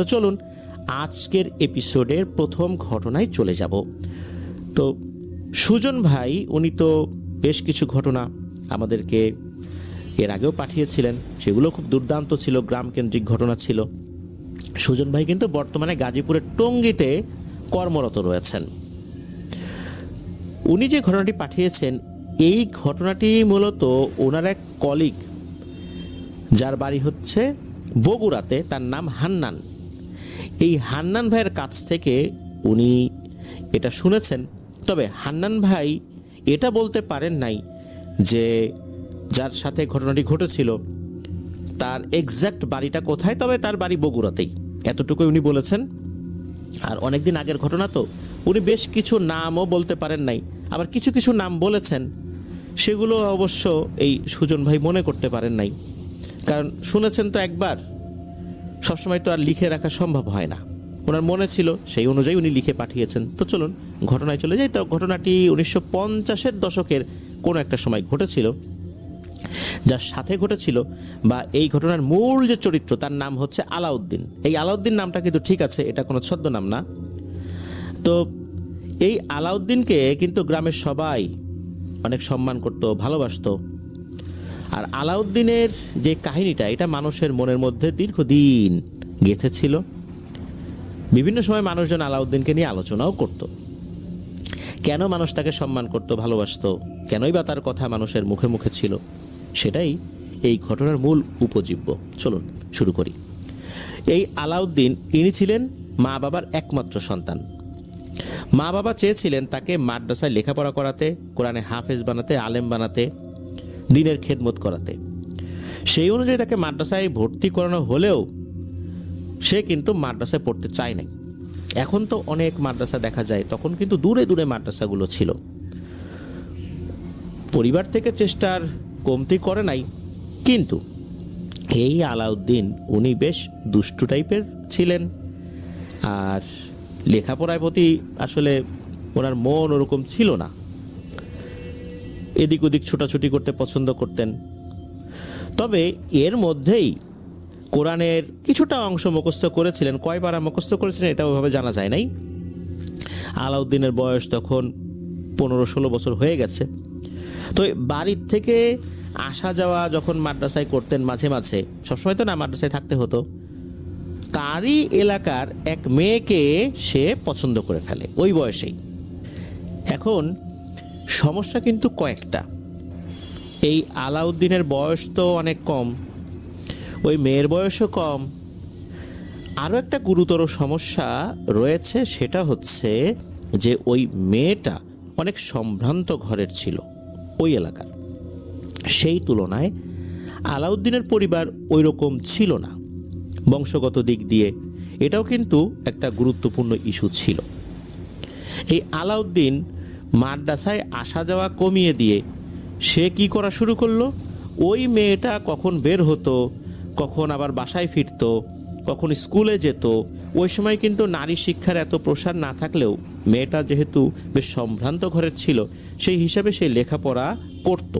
তো চলুন আজকের এপিসোডের প্রথম ঘটনায় চলে যাব। তো সুজন ভাই উনি তো বেশ কিছু ঘটনা আমাদেরকে এর আগেও পাঠিয়েছিলেন, সেগুলো খুব দুর্দান্ত ছিল, গ্রামকেন্দ্রিক ঘটনা ছিল। সুজন ভাই কিন্তু বর্তমানে গাজীপুরের টঙ্গীতে কর্মরত রয়েছেন। উনি যে ঘটনাটি পাঠিয়েছেন এই ঘটনাটি মূলত ওনার এক কলিগ, যার বাড়ি হচ্ছে বগুড়াতে, তার নাম হান্নান। এই হান্নান ভাইয়ের কাছ থেকে উনি এটা শুনেছেন। তবে হান্নান ভাই এটা বলতে পারেন নাই যে যার সাথে ঘটনাটি ঘটেছিল তার এক্স্যাক্ট বাড়িটা কোথায়, তবে তার বাড়ি বগুড়াতেই, এতটুকুই উনি বলেছেন। আর অনেকদিন আগের ঘটনা তো উনি বেশ কিছু নামও বলতে পারেন নাই, আবার কিছু কিছু নাম বলেছেন সেগুলো অবশ্য এই সুজন ভাই মনে করতে পারেন নাই, কারণ শুনেছেন তো একবার, সবসময় তো আর লিখে রাখা সম্ভব হয় না। ওনার মনে ছিল, সেই অনুযায়ী উনি লিখে পাঠিয়েছেন। তো চলুন ঘটনায় চলে যাই। তো ঘটনাটি 1950-এর দশকের কোনো একটা সময় ঘটেছিল। যার সাথে ঘটেছিল বা এই ঘটনার মূল যে চরিত্র তার নাম হচ্ছে আলাউদ্দিন। এই আলাউদ্দিন নামটা কিন্তু ঠিক আছে, এটা কোনো ছদ্মনাম না। তো এই আলাউদ্দিনকে কিন্তু গ্রামের সবাই অনেক সম্মান করত, ভালোবাসত। আর আলাউদ্দিনের যে কাহিনীটা, এটা মানুষের মনের মধ্যে দীর্ঘদিন গেঁথে ছিল। বিভিন্ন সময় মানুষজন আলাউদ্দিনকে নিয়ে আলোচনাও করত, কেন মানুষ তাকে সম্মান করত, ভালোবাসত, কেনই বা তার কথা মানুষের মুখে মুখে ছিল, সেটাই এই ঘটনার মূল উপজীব্য। চলুন শুরু করি। এই আলাউদ্দিন ইনি ছিলেন মা বাবার একমাত্র সন্তান। মা বাবা চেয়েছিলেন তাকে মাদ্রাসায় লেখাপড়া করাতে, কোরআনে হাফেজ বানাতে, আলেম বানাতে, দিনের খেদমত করাতে। সেই অনুযায়ী তাকে মাদ্রাসায় ভর্তি করানো হলেও সে কিন্তু মাদ্রাসায় পড়তে চায় নাই। এখন তো অনেক মাদ্রাসা দেখা যায়, তখন কিন্তু দূরে দূরে মাদ্রাসাগুলো ছিল। পরিবার থেকে চেষ্টার কমতি করে নাই, কিন্তু এই আলাউদ্দিন উনি বেশ দুষ্টু টাইপের ছিলেন। আর লেখাপড়ার প্রতি আসলে ওনার মন ওরকম ছিল না, এদিক ওদিক ছোটাছুটি করতে পছন্দ করতেন। তবে এর মধ্যেই কোরআনের কিছুটা অংশ মুখস্থ করেছিলেন, কয় পারা মুখস্থ করেছিলেন এটা ওইভাবে জানা যায় নাই। আলাউদ্দিনের বয়স তখন 15-16 বছর হয়ে গেছে। তো বাড়ির থেকে আসা যাওয়া যখন মাদ্রাসায় করতেন মাঝে মাঝে, সবসময় তো না মাদ্রাসায় থাকতে হতো, তারই এলাকার এক মেয়েকে সে পছন্দ করে ফেলে ওই বয়সেই। এখন সমস্যা কিন্তু কয়েকটা। এই আলাউদ্দিনের বয়স তো অনেক কম, ওই মেয়ের বয়সও কম। আরও একটা গুরুতর সমস্যা রয়েছে, সেটা হচ্ছে যে ওই মেয়েটা অনেক সম্ভ্রান্ত ঘরের ছিল ওই এলাকার। সেই তুলনায় আলাউদ্দিনের পরিবার ওই রকম ছিল না বংশগত দিক দিয়ে, এটাও কিন্তু একটা গুরুত্বপূর্ণ ইস্যু ছিল। এই আলাউদ্দিন মাদ্রাসায় আসা যাওয়া কমিয়ে দিয়ে সে কি করা শুরু করলো, ওই মেয়েটা কখন বের হতো, কখন আবার বাসায় ফিরতো, কখন স্কুলে যেত। ওই সময় কিন্তু নারী শিক্ষার এত প্রসার না থাকলেও মেয়েটা যেহেতু বেশ সম্ভ্রান্ত ঘরের ছিল, সেই হিসাবে সে লেখাপড়া করত।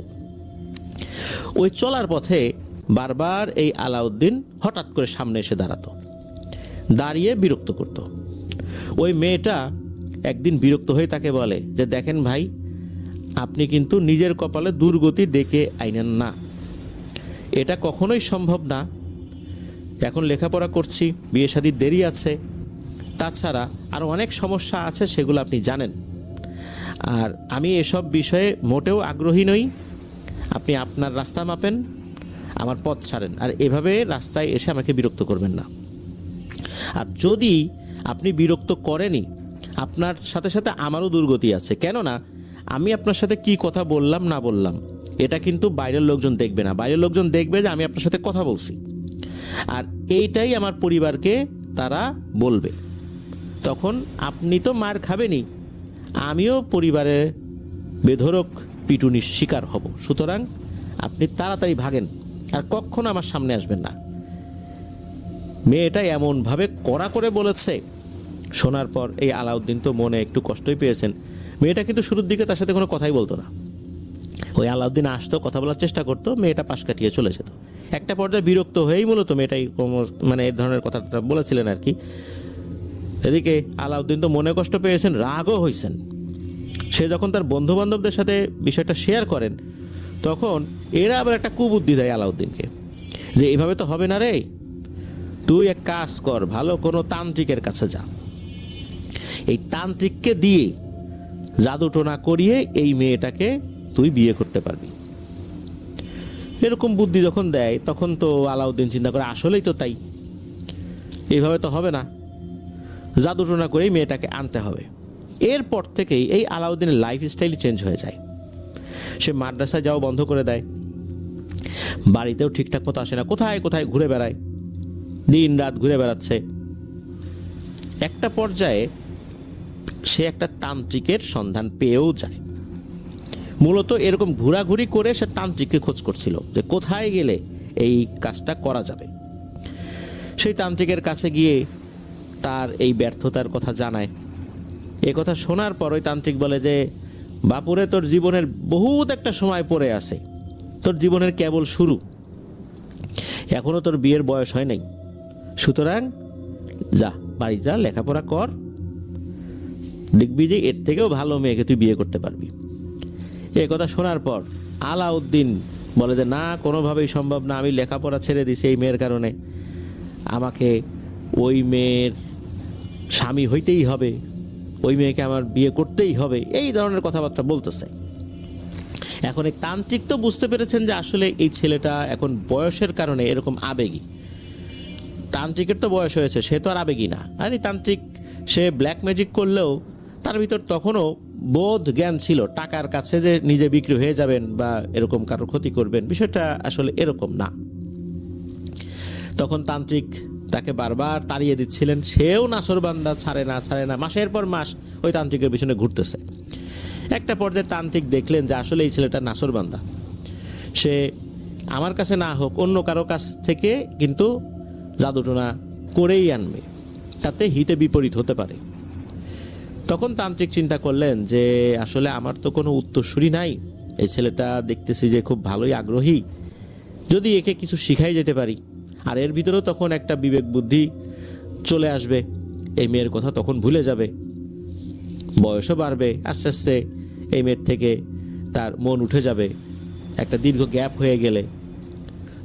ওই চলার পথে বারবার এই আলাউদ্দিন হঠাৎ করে সামনে এসে দাঁড়াতো, দাঁড়িয়ে বিরক্ত করত। ওই মেয়েটা একদিন বিরক্ত হয়ে তাকে বলে যে, দেখেন ভাই, আপনি কিন্তু নিজের কপালে দুর্গতি ডেকে আইনেন না, এটা কখনোই সম্ভব না। এখন লেখাপড়া করছি, বিয়ে শাদীর দেরি আছে, তাছাড়া আরও অনেক সমস্যা আছে, সেগুলো আপনি জানেন। আর আমি এসব বিষয়ে মোটেও আগ্রহী নই। আপনি আপনার রাস্তা মাপেন, আমার পথ ছাড়েন, আর এভাবে রাস্তায় এসে আমাকে বিরক্ত করবেন না। আর যদি আপনি বিরক্ত করেনই, আপনার সাথে সাথে আমারও দুর্গতি আছে। কেননা আমি আপনার সাথে কি কথা বললাম না বললাম এটা কিন্তু বাইরের লোকজন দেখবে না, বাইরের লোকজন দেখবে যে আমি আপনার সাথে কথা বলছি, আর এইটাই আমার পরিবারকে তারা বলবে। তখন আপনি তো মার খাবেনই, আমিও পরিবারের বেধড়ক পিটুনির শিকার হব। সুতরাং আপনি তাড়াতাড়ি ভাগেন, আর কখনো আমার সামনে আসবেন না। মেয়েটা এমনভাবে কড়া করে বলেছে, শোনার পর এই আলাউদ্দিন তো মনে একটু কষ্টই পেয়েছেন। মেয়েটা কিন্তু শুরুর দিকে তার সাথে কোনো কথাই বলতো না, ওই আলাউদ্দিন আসতো, কথা বলার চেষ্টা করতো, মেয়েটা পাশ কাটিয়ে চলে যেত। একটা পর্যায়ে বিরক্ত হয়েই মূলত মেয়েটাই মানে এই ধরনের কথাটা বলেছিলেন আর কি। এদিকে আলাউদ্দিন তো মনে কষ্ট পেয়েছেন, রাগও হয়েছেন। সে যখন তার বন্ধু বান্ধবদের সাথে বিষয়টা শেয়ার করেন, তখন এরা আবার একটা কুবুদ্ধি দেয় আলাউদ্দিনকে, যে এভাবে তো হবে না রে, তুই এক কাজ কর, ভালো কোনো তান্ত্রিকের কাছে যা, এই তান্ত্রিককে দিয়ে জাদুটোনা করিয়ে এই মেয়েটাকে তুই বিয়ে করতে পারবি। এরকম বুদ্ধি যখন দেয়, তখন তো আলাউদ্দিন চিন্তা করে আসলেই তো তাই, এইভাবে তো হবে না, জাদুটোনা করেই মেয়েটাকে আনতে হবে। এরপর থেকেই এই আলাউদ্দিনের লাইফস্টাইল চেঞ্জ হয়ে যায়। সে মাদ্রাসায় যাওয়া বন্ধ করে দেয়, বাড়িতেও ঠিকঠাক মতো আসে না, কোথায় কোথায় ঘুরে বেড়ায়, দিন রাত ঘুরে বেড়াচ্ছে। একটা পর্যায়ে সে একটা তান্ত্রিকের সন্ধান পেয়েও যায়। মূলত এরকম ঘোরাঘুরি করে সে তান্ত্রিককে খোঁজ করছিল, যে কোথায় গেলে এই কাজটা করা যাবে। সেই তান্ত্রিকের কাছে গিয়ে তার এই ব্যর্থতার কথা জানায়। এ কথা শোনার পর ওই তান্ত্রিক বলে যে, বাপুরে, তোর জীবনের বহুত একটা সময় পড়ে আছে, তোর জীবনের কেবল শুরু, এখনো তোর বিয়ের বয়স হয় নাই, সুতরাং যা, বাড়ি যা, লেখাপড়া কর, দেখবি যে এর থেকেও ভালো মেয়েকে তুই বিয়ে করতে পারবি। এ কথা শোনার পর আলাউদ্দিন বলে যে, না, কোনোভাবেই সম্ভব না, আমি লেখাপড়া ছেড়ে দিছি এই মেয়ের কারণে, আমাকে ওই মেয়ের স্বামী হইতেই হবে, ওই মেয়েকে আমার বিয়ে করতেই হবে, এই ধরনের কথাবার্তা বলতেছে। এখন এই তান্ত্রিক তো বুঝতে পেরেছেন যে আসলে এই ছেলেটা এখন বয়সের কারণে এরকম আবেগী। তান্ত্রিকের তো বয়স হয়েছে, সে তো আর আবেগী না। আর এই তান্ত্রিক সে ব্ল্যাক ম্যাজিক করলেও তার ভিতর তখনও বোধ জ্ঞান ছিল, টাকার কাছে যে নিজে বিক্রি হয়ে যাবেন বা এরকম কারোর ক্ষতি করবেন, বিষয়টা আসলে এরকম না। তখন তান্ত্রিক তাকে বারবার তাড়িয়ে দিচ্ছিলেন, সেও নাসরবান্দা, ছাড়ে না, মাসের পর মাস ওই তান্ত্রিকের পিছনে ঘুরতেছে। একটা পর্যায়ে তান্ত্রিক দেখলেন যে আসলে এই ছেলেটা নাসরবান্দা, সে আমার কাছে না হোক অন্য কারো কাছ থেকে কিন্তু জাদুটোনা করেই আনবে, তাতে হিতে বিপরীত হতে পারে। তখন তান্ত্রিক চিন্তা করলেন যে আসলে আমার তো কোনো উত্তরসূরি নাই, এই ছেলেটা দেখতেছি যে খুব ভালোই আগ্রহী, যদি একে কিছু শিখাই যেতে পারি। আর এর ভিতরেও তখন একটা বিবেক বুদ্ধি চলে আসবে, এই মেয়ের কথা তখন ভুলে যাবে, বয়সও বাড়বে, আস্তে আস্তে এই মেয়ের থেকে তার মন উঠে যাবে একটা দীর্ঘ গ্যাপ হয়ে গেলে।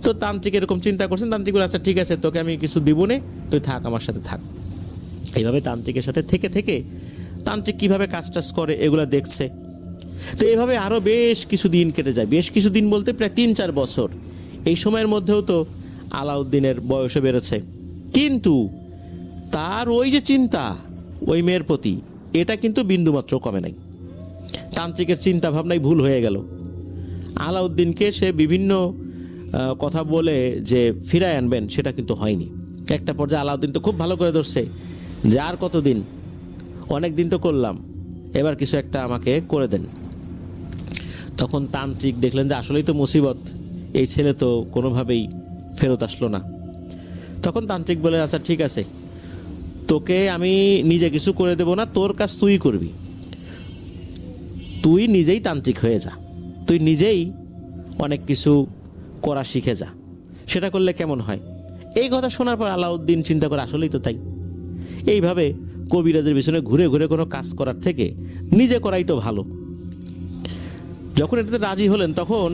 তো তান্ত্রিক এরকম চিন্তা করছেন। তান্ত্রিক বলে, আচ্ছা ঠিক আছে, তোকে আমি কিছু দিব নে, তুই থাক, আমার সাথে থাক। এইভাবে তান্ত্রিকের সাথে থেকে থেকে তান্ত্রিক কীভাবে কাজ টাজ করে এগুলো দেখছে। তো এইভাবে আরও বেশ কিছু দিন কেটে যায়, বেশ কিছু দিন বলতে প্রায় 3-4 বছর। এই সময়ের মধ্যেও তো আলাউদ্দিনের বয়সও বেড়েছে, কিন্তু তার ওই যে চিন্তা ওই মেয়ের প্রতি, এটা কিন্তু বিন্দুমাত্র কমে নাই। তান্ত্রিকের চিন্তা ভাবনাই ভুল হয়ে গেল। আলাউদ্দিনকে সে বিভিন্ন কথা বলে যে ফিরায় আনবেন, সেটা কিন্তু হয়নি। একটা পর্যায়ে আলাউদ্দিন তো খুব ভালো করে ধরছে যে আর কতদিন, অনেক দিন তো করলাম, এবার কিছু একটা আমাকে করে দেন। তখন তান্ত্রিক দেখলেন যে আসলেই তো মুসিবত, এই ছেলে তো কোনোভাবেই ফেরত আসলো না। তখন তান্ত্রিক বলে, আচ্ছা ঠিক আছে, তোকে আমি নিজে কিছু করে দেব না, তোর কাজ তুই করবি, তুই নিজেই তান্ত্রিক হয়ে যা, তুই নিজেই অনেক কিছু করা শিখে যা, সেটা করলে কেমন হয়। এই কথা শোনার পর আলাউদ্দিন চিন্তা করে আসলেই তো তাই, এইভাবে কবিরাজের পিছনে ঘুরে ঘুরে কোনো কাজ করার থেকে নিজে করাই তো ভালো। যখন এটাতে রাজি হলেন, তখন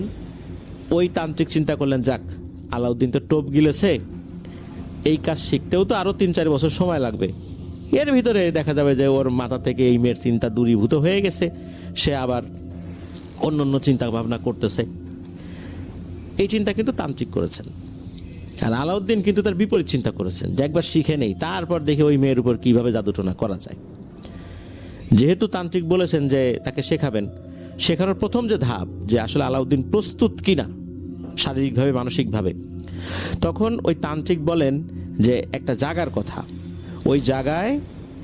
ওই তান্ত্রিক চিন্তা করলেন, যাক, আলাউদ্দিন তো টোপ গিলেছে, এই কাজ শিখতেও তো আরও 3-4 বছর সময় লাগবে, এর ভিতরে দেখা যাবে যে ওর মাথা থেকে এই মেয়ের চিন্তা দূরীভূত হয়ে গেছে, সে আবার অন্য অন্য চিন্তা ভাবনা করতেছে। এই চিন্তা কিন্তু তান্ত্রিক করেছেন, আর আলাউদ্দিন কিন্তু তার বিপরীত চিন্তা করেছেন, যে একবার শিখে নেই, তারপর দেখে ওই মেয়ের উপর কীভাবে জাদুটোনা করা যায়। যেহেতু তান্ত্রিক বলেছেন যে তাকে শেখাবেন, শেখানোর প্রথম যে ধাপ, যে আসলে আলাউদ্দিন প্রস্তুত কিনা শারীরিকভাবে মানসিকভাবে, তখন ওই তান্ত্রিক বলেন যে একটা জায়গার কথা, ওই জায়গায়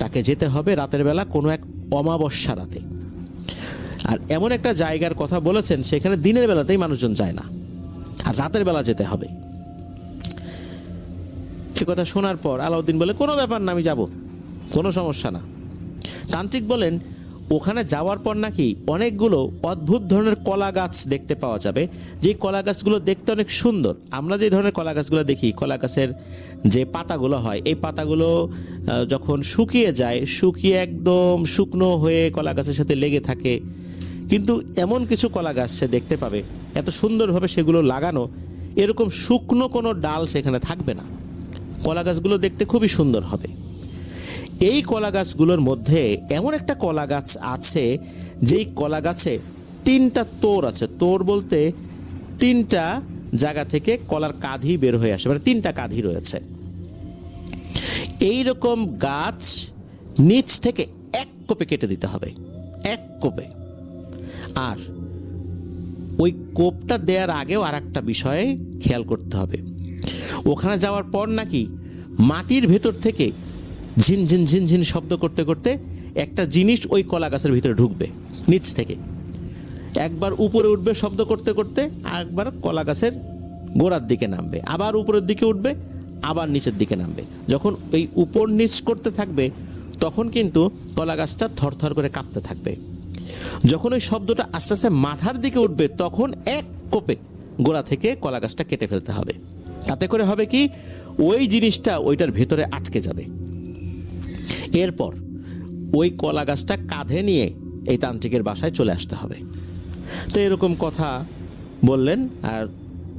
তাকে যেতে হবে রাতের বেলা, কোনো এক অমাবস্যা রাতে। আর এমন একটা জায়গার কথা বলেছেন সেখানে দিনের বেলাতেই মানুষজন যায় না, আর রাতের বেলা যেতে হবে। সে কথা শোনার পর আলাউদ্দিন বলে, কোনো ব্যাপার না, আমি যাব, কোনো সমস্যা না। তান্ত্রিক বলেন, ওখানে যাওয়ার পর নাকি অনেকগুলো অদ্ভুত ধরনের কলা গাছ দেখতে পাওয়া যাবে, যে কলা গাছগুলো দেখতে অনেক সুন্দর। আমরা যে ধরনের কলা গাছগুলো দেখি, কলা গাছের যে পাতাগুলো হয়, এই পাতাগুলো যখন শুকিয়ে যায়, শুকিয়ে একদম শুকনো হয়ে কলা গাছের সাথে লেগে থাকে, কিন্তু এমন কিছু কলা গাছ সে দেখতে পাবে এত সুন্দরভাবে সেগুলো লাগানো, এরকম শুকনো কোনো ডাল সেখানে থাকবে না। কলা গাছগুলো দেখতে খুবই সুন্দর হবে। এই কলা গাছগুলোর মধ্যে এমন একটা কলা গাছ আছে, যেই কলা গাছে 3টা তোড় আছে। তোড় বলতে 3টা জায়গা থেকে কলার কাঁধি বের হয়ে আসে, মানে 3টা কাঁধি রয়েছে। এই রকম গাছ নিচ থেকে এক কোপে কেটে দিতে হবে, এক কোপে। আর ওই কোপটা দেওয়ার আগেও আর একটা বিষয়ে খেয়াল করতে হবে, ওখানে যাওয়ার পর নাকি মাটির ভেতর থেকে ঝিনঝিন ঝিনঝিন শব্দ করতে করতে একটা জিনিস ওই কলা গাছের ভিতরে ঢুকবে নিচ থেকে। একবার উপরে উঠবে শব্দ করতে করতে, একবার কলা গাছের গোড়ার দিকে নামবে, আবার উপরের দিকে উঠবে, আবার নিচের দিকে নামবে। যখন ওই উপর নিচ করতে থাকবে তখন কিন্তু কলা গাছটা থরথর করে কাঁপতে থাকবে। যখন ওই শব্দটা আস্তে আস্তে মাথার দিকে উঠবে তখন এক কোপে গোড়া থেকে কলা গাছটা কেটে ফেলতে হবে। তাতে করে হবে কি, ওই জিনিসটা ওইটার ভেতরে আটকে যাবে। এরপর ওই কলা গাছটা কাঁধে নিয়ে এই তান্ত্রিকের বাসায় চলে আসতে হবে। তো এরকম কথা বললেন, আর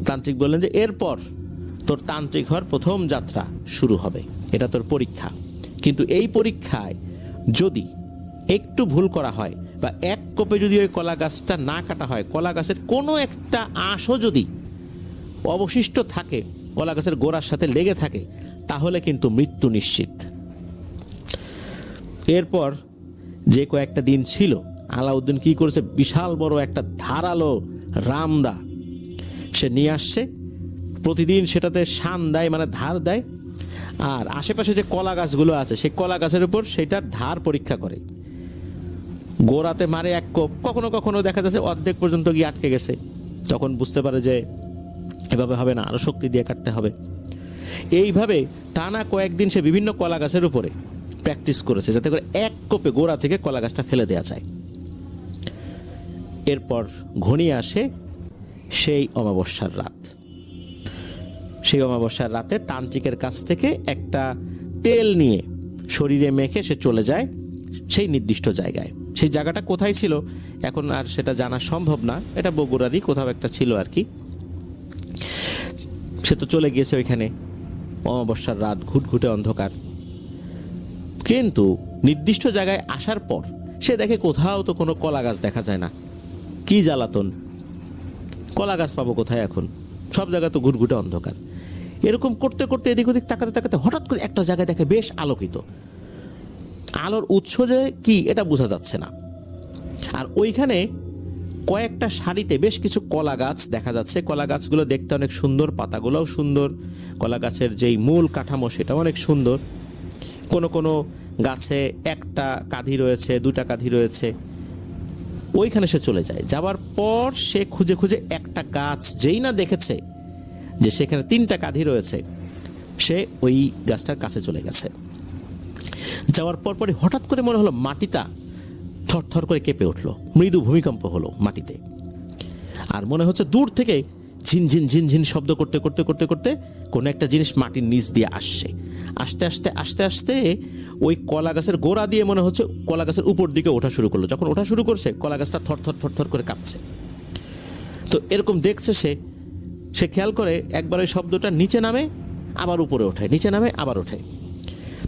তান্ত্রিক বললেন যে এরপর তোর তান্ত্রিক হওয়ার প্রথম যাত্রা শুরু হবে, এটা তোর পরীক্ষা। কিন্তু এই পরীক্ষায় যদি একটু ভুল করা হয় বা এক কোপে যদি ওই কলা গাছটা না কাটা হয়, কলা গাছের কোনো একটা আঁশও যদি অবশিষ্ট থাকে, কলা গাছের গোড়ার সাথে লেগে থাকে, তাহলে কিন্তু মৃত্যু নিশ্চিত। এরপর যে কয়েকটা দিন ছিল, আলাউদ্দিন কি করেছে, বিশাল বড় একটা ধারালো রামদা সে নিয়ে আসছে। প্রতিদিন সেটাতে শান দেয়, মানে ধার দেয়, আর আশেপাশে যে কলা গাছগুলো আছে সেই কলা গাছের উপর সেটার ধার পরীক্ষা করে। গোড়াতে মারে এক কোপ, কখনো কখনো দেখা যাচ্ছে অর্ধেক পর্যন্ত গিয়ে আটকে গেছে, তখন বুঝতে পারে যে এভাবে হবে না, আরও শক্তি দিয়ে কাটতে হবে। এইভাবে টানা কয়েকদিন সে বিভিন্ন কলা গাছের উপরে প্র্যাকটিস করেছে, যাতে করে এক কোপে গোড়া থেকে কলা গাছটা ফেলে দেওয়া যায়। এরপর ঘনিয়ে আসে সেই অমাবস্যার রাত। সেই অমাবস্যার রাতে তান্ত্রিকের কাছ থেকে একটা তেল নিয়ে শরীরে মেখে সে চলে যায় সেই নির্দিষ্ট জায়গায়। সেই জায়গাটা কোথায় ছিল এখন আর সেটা জানা সম্ভব না, এটা বগুড়ারই কোথাও একটা ছিল আর কি। সে তো চলে গিয়েছে ওইখানে, অমাবস্যার রাত, ঘুটঘুটে অন্ধকার। কিন্তু নির্দিষ্ট জায়গায় আসার পর সে দেখে কোথাও তো কোনো কলা গাছ দেখা যায় না। কি জ্বালাতন, কলা গাছ পাবো কোথায় এখন, সব জায়গায় তো ঘুটঘুটে অন্ধকার। এরকম করতে করতে এদিক ওদিক তাকাতে তাকাতে হঠাৎ করে একটা জায়গায় দেখে বেশ আলোকিত। আলোর উৎস যে কি এটা বোঝা যাচ্ছে না। আর ওইখানে কয়েকটা সারিতে বেশ কিছু কলা গাছ দেখা যাচ্ছে। কলা গাছগুলো দেখতে অনেক সুন্দর, পাতাগুলোও সুন্দর, কলা গাছের যেই মূল কাঠামো সেটাও অনেক সুন্দর। কোনো কোনো গাছে একটা কাঁধি রয়েছে, 2টা কাঁধি রয়েছে। ওইখানে সে চলে যায়। যাওয়ার পর সে খুঁজে খুঁজে একটা গাছ যেই না দেখেছে যে সেখানে 3টা কাঁধি রয়েছে, সে ওই গাছটার কাছে চলে গেছে। যাওয়ার পরপরই হঠাৎ করে মনে হলো মাটিটা থরথর করে কেঁপে উঠলো, মৃদু ভূমিকম্প হলো মাটিতে। আর মনে হচ্ছে দূর থেকে ঝিনঝিন ঝিনঝিন শব্দ করতে করতে করতে করতে কোনো একটা জিনিস মাটির নিচ দিয়ে আসছে। আস্তে আস্তে আস্তে আস্তে ওই কলা গাছের গোড়া দিয়ে মনে হচ্ছে কলা গাছের উপর দিকে ওঠা শুরু করলো। যখন ওঠা শুরু করছে কলা গাছটা থরথর থরথর করে কাঁপছে। তো এরকম দেখছে সে খেয়াল করে একবার ওই শব্দটা নিচে নামে আবার উপরে ওঠে, নিচে নামে আবার ওঠে।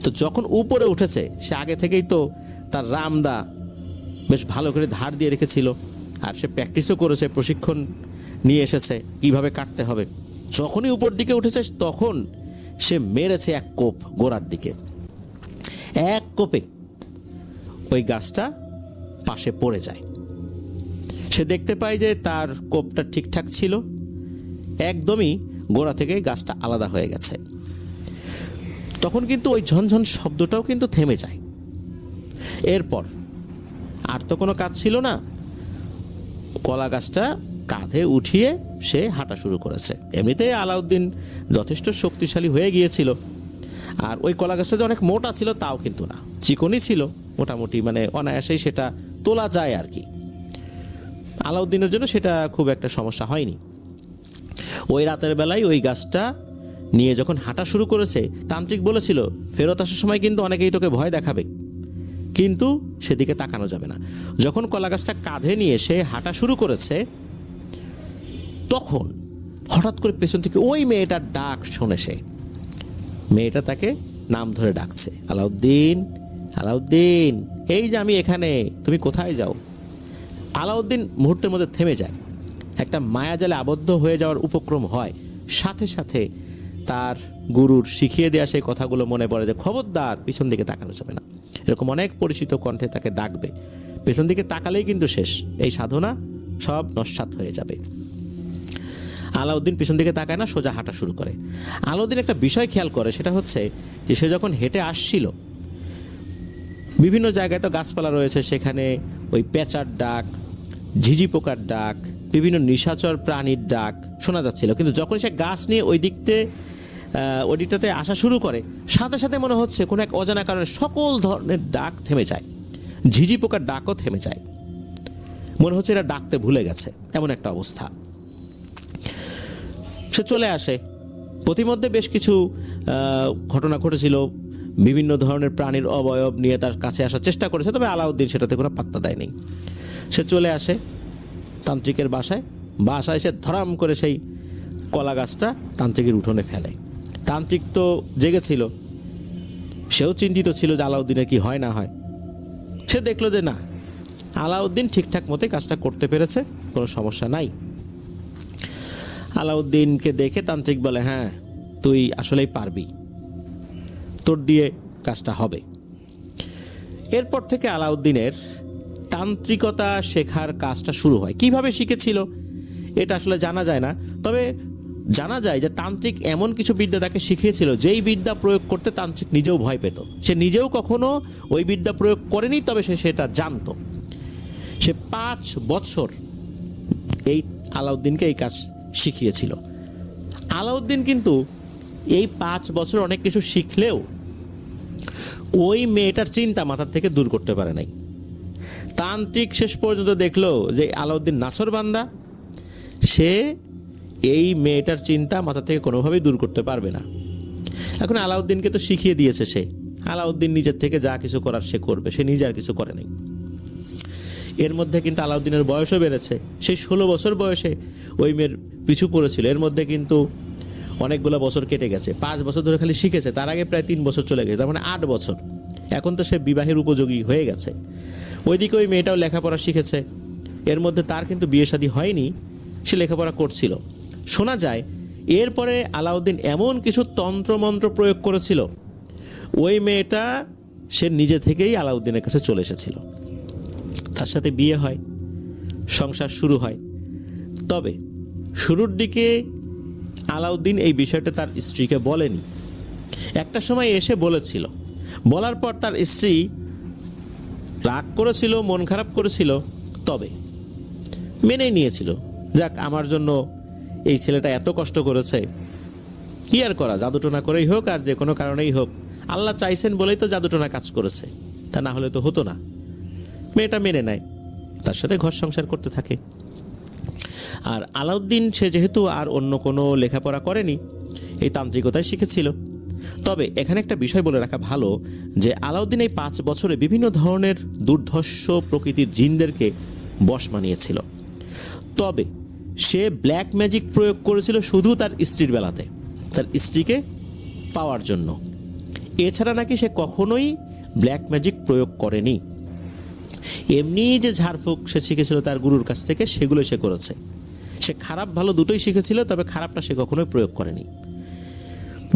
তো যখন উপরে উঠেছে সে আগে থেকেই তো তার রামদা বেশ ভালো করে ধার দিয়ে রেখেছিল, আর সে প্র্যাকটিসও করেছে, প্রশিক্ষণ নিয়ে এসেছে কিভাবে কাটতে হবে। যখনই উপর দিকে উঠেছে তখন সে মেরেছে এক কোপ গোড়ার দিকে। এক কোপে ওই গাছটা পাশে পড়ে যায়। সে দেখতে পায় যে তার কোপটা ঠিকঠাক ছিল, একদমই গোড়া থেকে গাছটা আলাদা হয়ে গেছে। তখন কিন্তু ওই ঝনঝন শব্দটাও কিন্তু থেমে যায়। এরপর আর তো কোনো কাজ ছিল না, কলা গাছটা কাঁধে উঠিয়ে সে হাঁটা শুরু করেছে। এমনিতেই আলাউদ্দিন যথেষ্ট শক্তিশালী হয়ে গিয়েছিল, আর ওই কলা গাছটা যে অনেক মোটা ছিল তাও কিন্তু না, চিকনই ছিল মোটামুটি, মানে অনায়াসেই সেটা তোলা যায় আর কি। আলাউদ্দিনের জন্য সেটা খুব একটা সমস্যা হয়নি। ওই রাতের বেলায় ওই গাছটা নিয়ে যখন হাঁটা শুরু করেছে, তান্ত্রিক বলেছিল ফেরত আসার সময় কিন্তু অনেকেই তোকে ভয় দেখাবে, কিন্তু সেদিকে তাকানো যাবে না। যখন কলা গাছটা কাঁধে নিয়ে সে হাঁটা শুরু করেছে, তখন হঠাৎ করে পেছন থেকে ওই মেয়েটার ডাক শোনে সে। মেয়েটা তাকে নাম ধরে ডাকছে, আলাউদ্দিন, আলাউদ্দিন, এই যে আমি এখানে, তুমি কোথায় যাও? আলাউদ্দিন মুহূর্তের মধ্যে থেমে যায়, একটা মায়াজালে আবদ্ধ হয়ে যাওয়ার উপক্রম হয়। সাথে সাথে তার গুরুর শিখিয়ে দেওয়া সেই কথাগুলো মনে পড়ে যে খবরদার পিছন দিকে তাকানো যাবে না। এরকম অনেক পরিচিত কণ্ঠে তাকে ডাকবে, পেছন দিকে তাকালেই কিন্তু শেষ, এই সাধনা সব নস্যাৎ হয়ে যাবে। আলাউদ্দিন পিছন দিকে তাকায় না, সোজা হাঁটা শুরু করে। আলাউদ্দিন একটা বিষয় খেয়াল করে, সেটা হচ্ছে যে সে যখন হেঁটে আসছিল, বিভিন্ন জায়গায় তো গাছপালা রয়েছে, সেখানে ওই পেঁচার ডাক, ঝিঝি পোকার ডাক, বিভিন্ন নিশাচর প্রাণীর ডাক শোনা যাচ্ছিল। কিন্তু যখন সে গাছ নিয়ে ওই দিকটাতে আসা শুরু করে, সাথে সাথে মনে হচ্ছে কোনো এক অজানা কারণে সকল ধরনের ডাক থেমে যায়, ঝিঝি পোকার ডাকও থেমে যায়। মনে হচ্ছে এরা ডাকতে ভুলে গেছে, এমন একটা অবস্থা। সে চলে আসে। প্রতিমধ্যে বেশ কিছু ঘটনা ঘটেছিল, বিভিন্ন ধরনের প্রাণীর অবয়ব নিয়ে তার কাছে আসার চেষ্টা করেছে, তবে আলাউদ্দিন সেটাতে কোনো পাত্তা দেয়নি। সে চলে আসে তান্ত্রিকের বাসায় এসে ধরাম করে সেই কলা গাছটা তান্ত্রিকের উঠোনে ফেলে। তান্ত্রিক তো জেগেছিল, সেও চিন্তিত ছিল যে আলাউদ্দিনের কি হয় না হয়। সে দেখলো যে না, আলাউদ্দিন ঠিকঠাক মতোই কাজটা করতে পেরেছে, কোনো সমস্যা নাই। আলাউদ্দিনকে দেখে তান্ত্রিক বলে, হ্যাঁ তুই আসলেই পারবি, তোর দিয়ে কাজটা হবে। এরপর থেকে আলাউদ্দিনের তান্ত্রিকতা শেখার কাজটা শুরু হয়। কিভাবে শিখেছিল এটা আসলে জানা যায় না, তবে জানা যায় যে তান্ত্রিক এমন কিছু বিদ্যা তাকে শিখিয়েছিল যেই বিদ্যা প্রয়োগ করতে তান্ত্রিক নিজেও ভয় পেত। সে নিজেও কখনো ওই বিদ্যা প্রয়োগ করেনি, তবে সে সেটা জানত। সে 5 বছর এই আলাউদ্দিনকে এই কাজ শিখিয়েছিল। আলাউদ্দিন কিন্তু এই 5 বছর অনেক কিছু শিখলেও ওই মেয়েটার চিন্তা মাথার থেকে দূর করতে পারে নাই। তান্ত্রিক শেষ পর্যন্ত দেখলো যে আলাউদ্দিন নাছোড়বান্দা, সে এই মেয়েটার চিন্তা মাথা থেকে কোনোভাবেই দূর করতে পারবে না। এখন আলাউদ্দিনকে তো শিখিয়ে দিয়েছে সে, আলাউদ্দিন নিজের থেকে যা কিছু করার সে করবে, সে নিজে আর কিছু করে নাই। এর মধ্যে কিন্তু আলাউদ্দিনের বয়সও বেড়েছে, সেই 16 বছর বয়সে ওই মেয়ের পিছু পড়েছিল। এর মধ্যে কিন্তু অনেকগুলো বছর কেটে গেছে, 5 বছর ধরে খালি শিখেছে, তার আগে প্রায় 3 বছর চলে গেছে, তার মানে 8 বছর। এখন তো সে বিবাহের উপযোগী হয়ে গেছে। ওইদিকে ওই মেয়েটাও লেখাপড়া শিখেছে। এর মধ্যে তার কিন্তু বিয়ে শাদী হয়নি, সে লেখাপড়া করছিল। শোনা যায় এরপরে আলাউদ্দিন এমন কিছু তন্ত্রমন্ত্র প্রয়োগ করেছিল, ওই মেয়েটা সে নিজে থেকেই আলাউদ্দিনের কাছে চলে এসেছিল। তার সাথে বিয়ে হয়, সংসার শুরু হয়। তবে শুরুর দিকে আলাউদ্দিন এই বিষয়টা তার স্ত্রীকে বলেনি। একটা সময় এসে বলেছিল, বলার পর তার স্ত্রী রাগ করেছিল, মন খারাপ করেছিল, তবে মেনেই নিয়েছিল। যাক, আমার জন্য এই ছেলেটা এত কষ্ট করেছে, কি আর করা, জাদুটোনা করেই হোক আর যে কোনো কারণেই হোক, আল্লাহ চাইছেন বলেই তো জাদুটোনা কাজ করেছে, তা না হলে তো হতো না। মেয়েটা মেনে নেয়, তার সাথে ঘর সংসার করতে থাকে। আর আলাউদ্দিন সে যেহেতু আর অন্য কোনো লেখাপড়া করেনি, এই তান্ত্রিকতায় শিখেছিল। তবে এখানে একটা বিষয় বলে রাখা ভালো যে আলাউদ্দিন এই 5 বছরে বিভিন্ন ধরনের দুর্ধর্ষ প্রকৃতির জিনদেরকে বশ মানিয়েছিল। তবে সে ব্ল্যাক ম্যাজিক প্রয়োগ করেছিল শুধু তার স্ত্রীর বেলাতে, তার স্ত্রীকে পাওয়ার জন্য। এছাড়া নাকি সে কখনোই ব্ল্যাক ম্যাজিক প্রয়োগ করেনি। এমনি যে ঝাড়ফুঁক সে শিখেছিল তার গুরুর কাছ থেকে, সেগুলো সে করেছে। সে খারাপ ভালো দুটোই শিখেছিল, তবে খারাপটা সে কখনোই প্রয়োগ করেনি।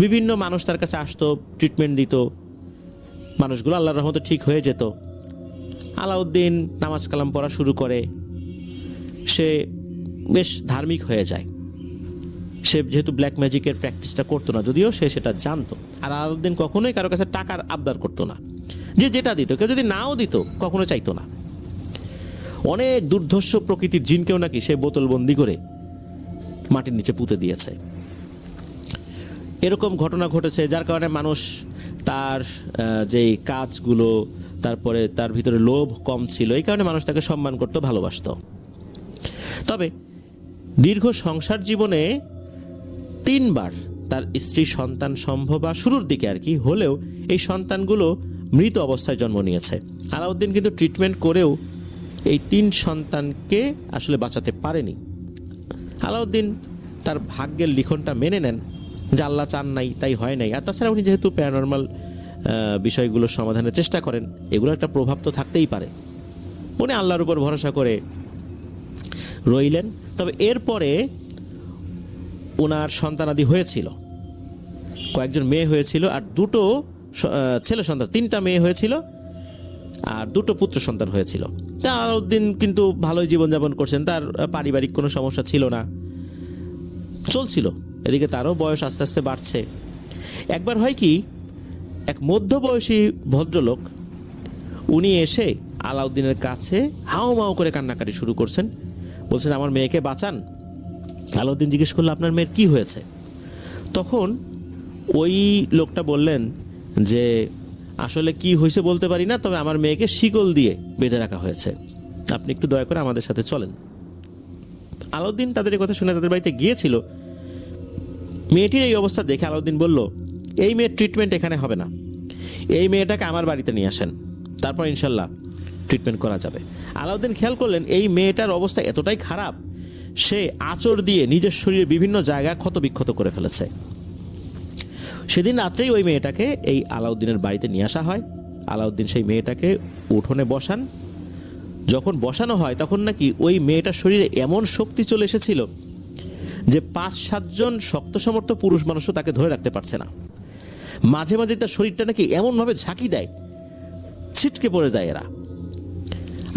বিভিন্ন মানুষ তার কাছে আসতো, ট্রিটমেন্ট দিত, মানুষগুলো আল্লাহর রহমতে ঠিক হয়ে যেত। আলাউদ্দিন নামাজ কালাম পড়া শুরু করে, সে বেশ ধার্মিক হয়ে যায়। সে যেহেতু ব্ল্যাক ম্যাজিকের প্র্যাকটিসটা করতো না, যদিও সে সেটা জানতো। আর আলাউদ্দিন কখনোই কারো কাছে টাকার আবদার করতো না, যে যেটা দিত, কেউ যদি নাও দিত কখনো চাইতো না। অনেক দুর্ধর্ষ প্রকৃতির জিনকেও নাকি সে বোতলবন্দি করে মাটির নিচে পুঁতে দিয়েছে। এরকম ঘটনা ঘটেছে, যার কারণে মানুষ তার যেই কাজগুলো, তারপরে তার ভিতরে লোভ কম ছিল, এই কারণে মানুষ তাকে সম্মান করতো, ভালোবাসতো। তবে দীর্ঘ সংসার জীবনে 3 বার তার স্ত্রী সন্তান সম্ভব, বা শুরুর দিকে আর কি হলেও এই সন্তানগুলো মৃত অবস্থায় জন্ম নিয়েছে। আলাউদ্দিন কিন্তু ট্রিটমেন্ট করেও এই 3 সন্তানকে আসলে বাঁচাতে পারেনি। আলাউদ্দিন তার ভাগ্যের লিখনটা মেনে নেন যে আল্লাহ চান নাই তাই হয় নাই। আর তাছাড়া উনি যেহেতু প্যারানর্মাল বিষয়গুলোর সমাধানের চেষ্টা করেন, এগুলো একটা প্রভাব তো থাকতেই পারে। উনি আল্লাহর উপর ভরসা করে রইলেন। তবে এরপরে ওনার সন্তানাদি হয়েছিল, কয়েকজন মেয়ে হয়েছিল আর 2টো ছেলে সন্তান, 3টা মেয়ে হয়েছিল আর 2টো পুত্র সন্তান হয়েছিল। তা আলাউদ্দিন কিন্তু ভালোই জীবনযাপন করছেন, তার পারিবারিক কোনো সমস্যা ছিল না, চলছিল। এদিকে তারও বয়স আস্তে আস্তে বাড়ছে। একবার হয় কি, এক মধ্যবয়সী ভদ্রলোক উনি এসে আলাউদ্দিনের কাছে হাউমাউ করে কান্নাকাটি শুরু করছেন, বলছেন আমার মেয়েকে বাঁচান। আলাউদ্দিন জিজ্ঞেস করলো আপনার মেয়ের কি হয়েছে? তখন ওই লোকটা বললেন যে আসলে কি হয়েছে বলতে পারি না, তবে আমার মেয়েকে শিকল দিয়ে বেঁধে রাখা হয়েছে, আপনি একটু দয়া করে আমাদের সাথে চলেন। আলাউদ্দিন তাদের কথা শুনে তাদের বাড়িতে গিয়েছিল। মেয়েটির এই অবস্থা দেখে আলাউদ্দিন বলল এই মেয়ের ট্রিটমেন্ট এখানে হবে না, এই মেয়েটাকে আমার বাড়িতে নিয়ে আসেন, তারপর ইনশাল্লাহ ট্রিটমেন্ট করা যাবে। আলাউদ্দিন খেয়াল করলেন এই মেয়েটার অবস্থা এতটাই খারাপ, সে আঁচড় দিয়ে নিজের শরীরের বিভিন্ন জায়গা ক্ষতবিক্ষত করে ফেলেছে। সেদিন রাত্রেই ওই মেয়েটাকে এই আলাউদ্দিনের বাড়িতে নিয়ে আসা হয়। আলাউদ্দিন সেই মেয়েটাকে উঠোনে বসান। যখন বসানো হয় তখন নাকি ওই মেয়েটার শরীরে এমন শক্তি চলে এসেছিল যে 5-7 জন শক্ত সমর্থ পুরুষ মানুষও তাকে ধরে রাখতে পারছে না। মাঝে মাঝে তার শরীরটা নাকি এমনভাবে ঝাঁকি দেয়, ছিটকে পড়ে যায় এরা।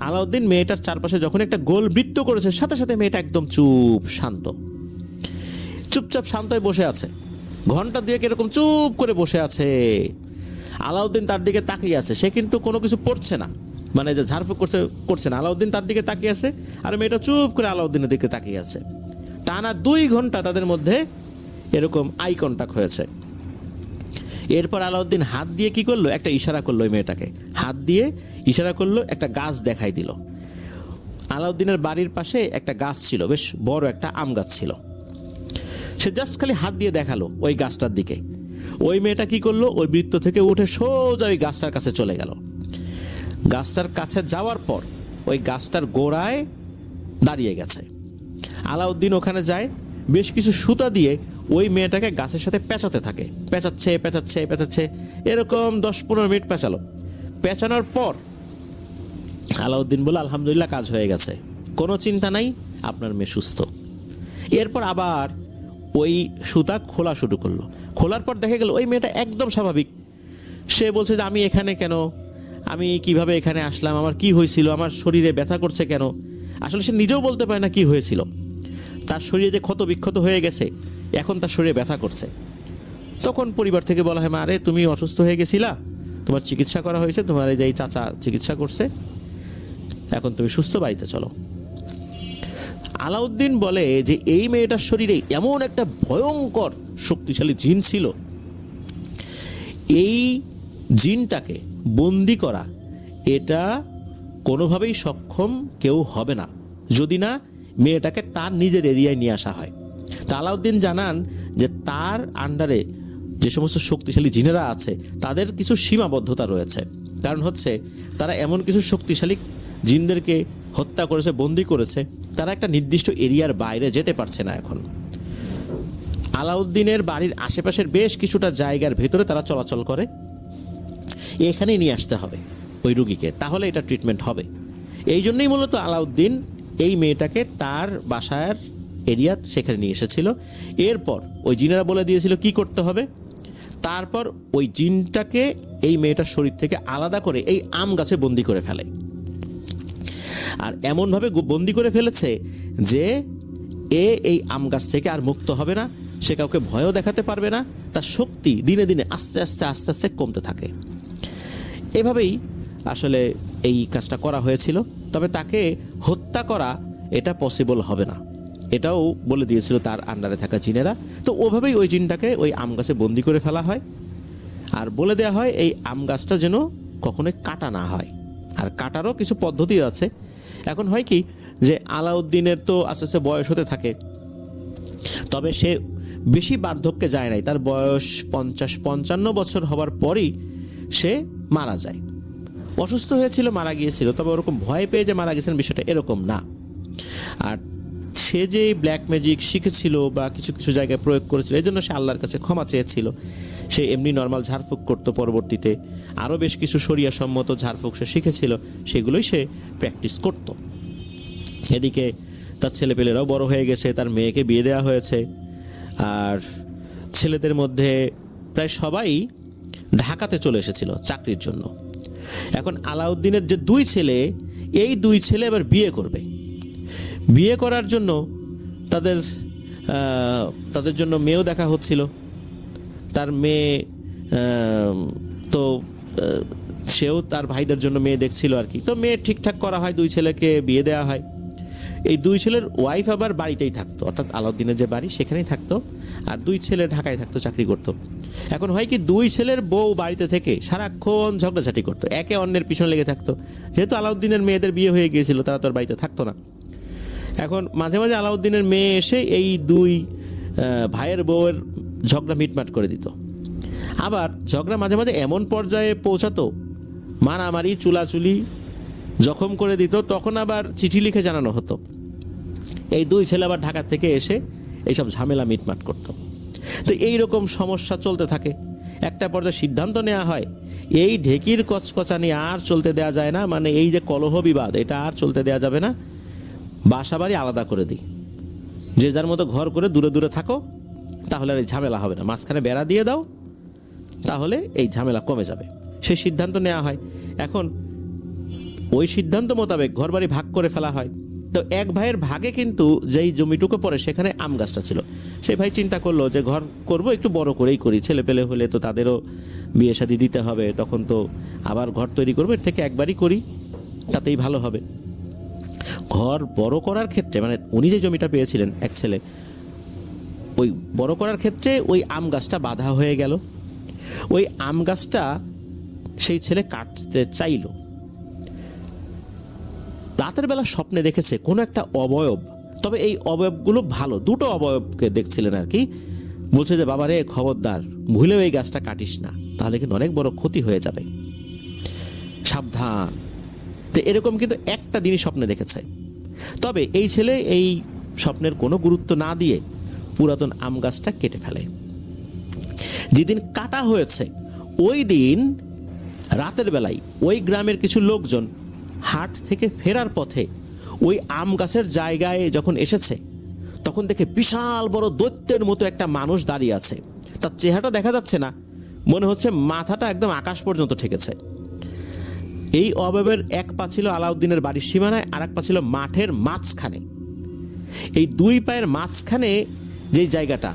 আলাউদ্দিন মেয়েটার চারপাশে যখন একটা গোল বৃত্ত করেছে, সাথে সাথে মেয়েটা একদম চুপচাপ শান্ত হয়ে বসে আছে। ঘন্টা 2 এরকম চুপ করে বসে আছে। আলাউদ্দিন তার দিকে তাকিয়ে আছে, সে কিন্তু কোনো কিছু পড়ছে না, মানে যে ঝাড়ফুঁক করছে না। আলাউদ্দিন তার দিকে তাকিয়ে আছে আর মেয়েটা চুপ করে আলাউদ্দিনের দিকে তাকিয়ে আছে। টানা 2 ঘন্টা তাদের মধ্যে এরকম আই কন্টাক্ট হয়েছে। এরপর আলাউদ্দিন হাত দিয়ে কি করলো, একটা ইশারা করলো ওই মেয়েটাকে, হাত দিয়ে ইশারা করলো, একটা গাছ দেখাই দিল। আলাউদ্দিনের বাড়ির পাশে একটা গাছ ছিল, বেশ বড় একটা আম গাছ ছিল। সে জাস্ট খালি হাত দিয়ে দেখালো ওই গাছটার দিকে। ওই মেয়েটা কি করলো, ওই বৃত্ত থেকে উঠে সোজা ওই গাছটার কাছে চলে গেল। গাছটার কাছে যাওয়ার পর ওই গাছটার গোড়ায় দাঁড়িয়ে গেছে। আলাউদ্দিন ওখানে যায়, বেশ কিছু সুতা দিয়ে ওই মেয়েটাকে গাছের সাথে পেঁচাতে থাকে, পেঁচাচ্ছে এরকম 10-15 মিনিট পেঁচালো। পেঁচানোর পর আলাউদ্দিন বলল আলহামদুলিল্লাহ কাজ হয়ে গেছে, কোনো চিন্তা নাই, আপনার মেয়ে সুস্থ। এরপর আবার ওই সুতা খোলা শুরু করলো। খোলার পর দেখা গেল ওই মেয়েটা একদম স্বাভাবিক। সে বলছে যে আমি এখানে কেন, আমি কিভাবে এখানে আসলাম, আমার কি হয়েছিল, আমার শরীরে ব্যথা করছে কেন। আসলে সে নিজেও বলতে পারে না কি হয়েছিল। তার শরীরে যে ক্ষত বিক্ষত হয়ে গেছে, এখন তার শরীরে ব্যথা করছে। তখন পরিবার থেকে বলা হয় মা রে তুমি অসুস্থ হয়ে গেছিলা, তোমার চিকিৎসা করা হয়েছে, তোমার এই চাচা চিকিৎসা করছে, এখন তুমি সুস্থ, বাড়িতে চলো। আলাউদ্দিন বলে যে এই মেয়েটার শরীরে এমন একটা ভয়ঙ্কর শক্তিশালী জিন ছিল, এই জিনটাকে বন্দি করা এটা কোনোভাবেই সক্ষম কেউ হবে না যদি না মেয়েটাকে তার নিজের এরিয়ায় নিয়ে আসা হয়। তা আলাউদ্দিন জানান যে তার আন্ডারে যে সমস্ত শক্তিশালী জিনেরা আছে তাদের কিছু সীমাবদ্ধতা রয়েছে। কারণ হচ্ছে তারা এমন কিছু শক্তিশালী জিনদেরকে হত্যা করেছে, বন্দি করেছে, তারা একটা নির্দিষ্ট এরিয়ার বাইরে যেতে পারছে না। এখন আলাউদ্দিনের বাড়ির আশেপাশের বেশ কিছুটা জায়গার ভেতরে তারা চলাচল করে। এখানেই নিয়ে আসতে হবে ওই রুগীকে, তাহলে এটা ট্রিটমেন্ট হবে। এই জন্যই মূলত আলাউদ্দিন এই মেয়েটাকে তার বাসার এরিয়া সেখানে নিয়ে এসেছিল। এরপর ওই জিনেরা বলে দিয়েছিল কি করতে হবে। তারপর ওই জিনটাকে এই মেয়েটার শরীর থেকে আলাদা করে এই আম গাছে বন্দি করে ফেলে। আর এমনভাবে বন্দি করে ফেলেছে যে এই আম গাছ থেকে আর মুক্ত হবে না, সে কাউকে ভয়ও দেখাতে পারবে না, তার শক্তি দিনে দিনে আস্তে আস্তে কমতে থাকে। এভাবেই আসলে এই কাজটা করা হয়েছিল। তবে তাকে হত্যা করা এটা পসিবল হবে না, এটাও বলে দিয়েছিল তার আন্ডারে থাকা জিনেরা। তো ওভাবেই ওই জিনটাকে ওই আম গাছে বন্দি করে ফেলা হয়, আর বলে দেওয়া হয় এই আম গাছটা যেন কখনোই কাটা না হয়। আর কাটারও কিছু পদ্ধতি আছে। এখন হয় কি যে আলাউদ্দিনের তো আস্তে আস্তে বয়স হতে থাকে, তবে সে বেশি বার্ধক্যে যায় নাই। তার বয়স 50-55 বছর হওয়ার পরই সে মারা যায়। অসুস্থ হয়েছিল, মারা গিয়েছিল, তবে ওরকম ভয় পেয়ে যে মারা গেছেন বিষয়টা এরকম না। আর সে যে ব্ল্যাক ম্যাজিক শিখেছিল বা কিছু কিছু জায়গায় প্রয়োগ করেছিল, এই জন্য সে আল্লাহর কাছে ক্ষমা চেয়েছিল। সে এমনি নর্মাল ঝাড়ফুঁক করতো, পরবর্তীতে আরও বেশ কিছু শরিয়া সম্মত ঝাড়ফুঁক সে শিখেছিল, সেগুলোই সে প্র্যাকটিস করত। এদিকে তার ছেলেপেলেরাও বড় হয়ে গেছে, তার মেয়েকে বিয়ে দেওয়া হয়েছে। আর ছেলেদের মধ্যে প্রায় সবাই ঢাকাতে চলে এসেছিল চাকরির জন্য। এখন আলাউদ্দিনের যে দুই ছেলে, এই দুই ছেলে এবার বিয়ে করবে। বিয়ে করার জন্য তাদের জন্য মেয়েও দেখা হচ্ছিল। তার মেয়ে তো সেও তার ভাইদের জন্য মেয়ে দেখছিল আর কি। তো মেয়ে ঠিকঠাক করা হয়, দুই ছেলেকে বিয়ে দেওয়া হয়। এই দুই ছেলের ওয়াইফ আবার বাড়িতেই থাকতো, অর্থাৎ আলাউদ্দিনের যে বাড়ি সেখানেই থাকতো, আর দুই ছেলে ঢাকায় থাকতো, চাকরি করতো। এখন হয় কি, দুই ছেলের বউ বাড়িতে থেকে সারাক্ষণ ঝগড়াঝাটি করতো, একে অন্যের পিছনে লেগে থাকতো। যেহেতু আলাউদ্দিনের মেয়েদের বিয়ে হয়ে গিয়েছিল, তারা তো আর বাড়িতে থাকতো না। এখন মাঝে মাঝে আলাউদ্দিনের মেয়ে এসে এই দুই ভাইয়ের বউয়ের ঝগড়া মিটমাট করে দিত। আবার ঝগড়া মাঝে মাঝে এমন পর্যায়ে পৌঁছাতো, মারামারি, চুলাচুলি, জখম করে দিত। তখন আবার চিঠি লিখে জানানো হতো। এই দুই ছেলে আবার ঢাকা থেকে এসে এইসব ঝামেলা মিটমাট করত। তো এইরকম সমস্যা চলতে থাকে। একটা পর্যায়ে সিদ্ধান্ত নেওয়া হয়, এই ঢেকির কচকচানি আর চলতে দেওয়া যায় না, মানে এই যে কলহ বিবাদ, এটা আর চলতে দেওয়া যাবে না। বাসা বাড়ি আলাদা করে দিই, যে যার মতো ঘর করে দূরে দূরে থাকো, তাহলে আর এই ঝামেলা হবে না। মাঝখানে বেড়া দিয়ে দাও, তাহলে এই ঝামেলা কমে যাবে। সেই সিদ্ধান্ত নেওয়া হয়। এখন ওই সিদ্ধান্ত মোতাবেক ঘরবাড়ি ভাগ করে ফেলা হয়। তো এক ভাইয়ের ভাগে কিন্তু যেই জমিটুকু পড়ে সেখানে আম গাছটা ছিল। সেই ভাই চিন্তা করলো যে ঘর করব, একটু বড় করেই করি, ছেলে পেলে হলে তো তাদেরও বিয়ে শাদী দিতে হবে, তখন তো আবার ঘর তৈরি করবো, এর থেকে একবারই করি, তাতেই ভালো হবে। ঘর বড় করার ক্ষেত্রে, মানে উনি যে জমিটা পেয়েছিলেন এক ছেলে, ওই বড় করার ক্ষেত্রে ওই আম গাছটা বাধা হয়ে গেল। ওই আম গাছটা সেই ছেলে কাটতে চাইল। রাতের বেলা স্বপ্নে দেখেছে কোনো একটা অবয়ব, তবে এই অবয়বগুলো ভালো, দুটো অবয়বকে দেখছিলেন আর কি। বলছে যে বাবা রে, খবরদার, ভুলেও এই গাছটা কাটিস না, তাহলে কিন্তু অনেক বড় ক্ষতি হয়ে যাবে, সাবধান। তো এরকম কিন্তু একটা দিনই স্বপ্নে দেখেছে। তবে এই ছেলে এই স্বপ্নের কোনো গুরুত্ব না দিয়ে পুরাতন আম গাছটা কেটে ফেলে। যেদিন কাটা হয়েছে ওই দিন রাতের বেলায় ওই গ্রামের কিছু লোকজন হাট থেকে ফেরার পথে ওই আম গাছের জায়গায় যখন এসেছে, তখন দেখে বিশাল বড় দৈত্যের মতো একটা মানুষ দাঁড়িয়ে আছে। তার চেহারাটা দেখা যাচ্ছে না, মনে হচ্ছে মাথাটা একদম আকাশ পর্যন্ত ঠেকেছে। এই অবয়বের এক পা ছিল আলাউদ্দিনের বাড়ির সীমানায়, আর এক পা ছিল মাঠের মাঝখানে। এই দুই পায়ের মাঝখানে যেই জায়গাটা,